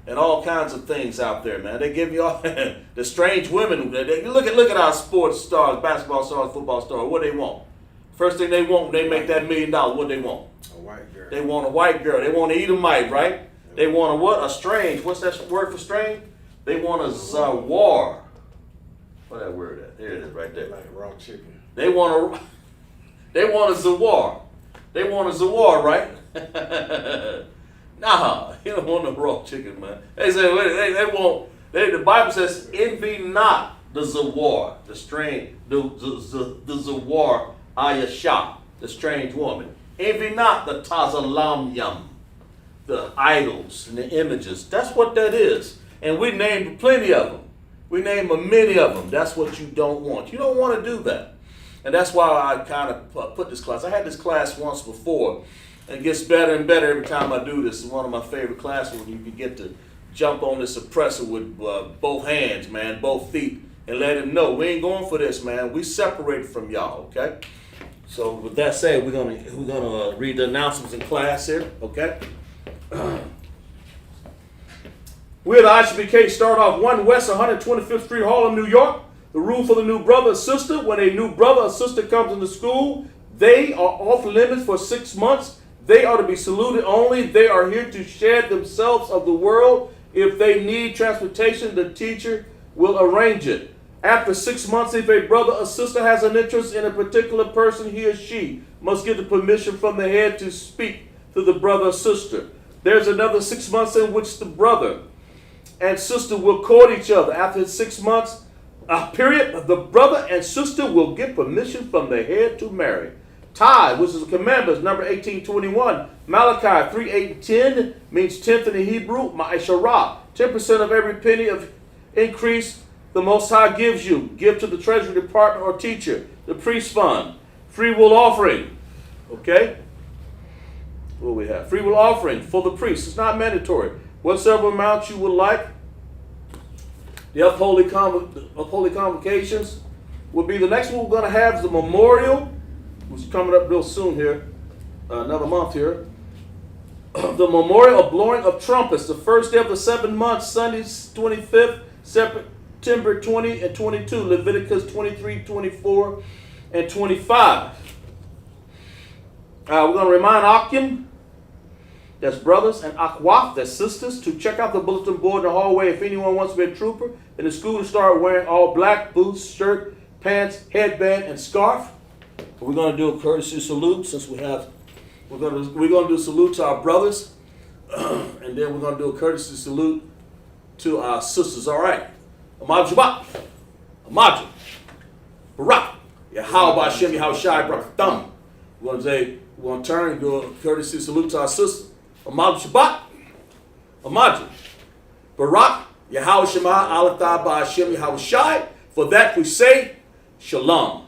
And all kinds of things out there, man. They give you all the strange women. Look at our sports stars, basketball stars, football stars. What they want? First thing they want when they make that $1 million, what they want? A white girl. They want a white girl. They want an Edomite, right? They want a what? A strange. What's that word for strange? They want a zawar. What that word at? There it is, right there. Like raw chicken. They want a zawar. They want a zawar, right? Nah, you don't want no raw chicken, man. They say the Bible says, envy not the zawar, the strange, the zawar ayasha, the strange woman. Envy not the tazalamyam, the idols and the images. That's what that is. And we named plenty of them. We named many of them. That's what you don't want. You don't want to do that. And that's why I kind of put this class. I had this class once before. It gets better and better every time I do this. It's one of my favorite classes when you can get to jump on this oppressor with both hands, man, both feet, and let him know we ain't going for this, man. We separated from y'all, okay? So with that said, we're gonna read the announcements in class here, okay? We're the ISUPK, start off 1 West 125th Street, Harlem, New York. The rule for the new brother or sister: when a new brother or sister comes into school, they are off limits for 6 months. They are to be saluted only. They are here to shed themselves of the world. If they need transportation, the teacher will arrange it. After 6 months, if a brother or sister has an interest in a particular person, he or she must get the permission from the head to speak to the brother or sister. There's another 6 months in which the brother and sister will court each other. After 6 months, period, the brother and sister will get permission from the head to marry. Tithe, which is a commandment, number 1821. Malachi 3, 8, and 10 means 10th in the Hebrew. Ma'asharah, 10% of every penny of increase the Most High gives you. Give to the treasury department or teacher. The priest fund. Free will offering. Okay? What do we have? Free will offering for the priest. It's not mandatory. Whatever amount you would like. The Upholy Convocations will be the next one we're going to have is the memorial, which is coming up real soon here, another month here. The memorial of blowing of trumpets, the first day of the 7 months, Sunday 25th, September 20 and 22, Leviticus 23, 24, and 25. We're going to remind Akim, that's brothers, and Akwaf, that's sisters, to check out the bulletin board in the hallway if anyone wants to be a trooper in the school, to start wearing all black, boots, shirt, pants, headband, and scarf. We're going to do a courtesy salute since we're going to do a salute to our brothers, and then we're going to do a courtesy salute to our sisters. All right. Ahmad Shabbat. Ahmad. Barak. Yahweh Hashem Yahushai Barak Thumb. We're going to turn and do a courtesy salute to our sisters. Ahmad Shabbat. Ahmad. Barak. Yahweh Shema Alatha Ba Hashem Yahushai. For that we say, Shalom.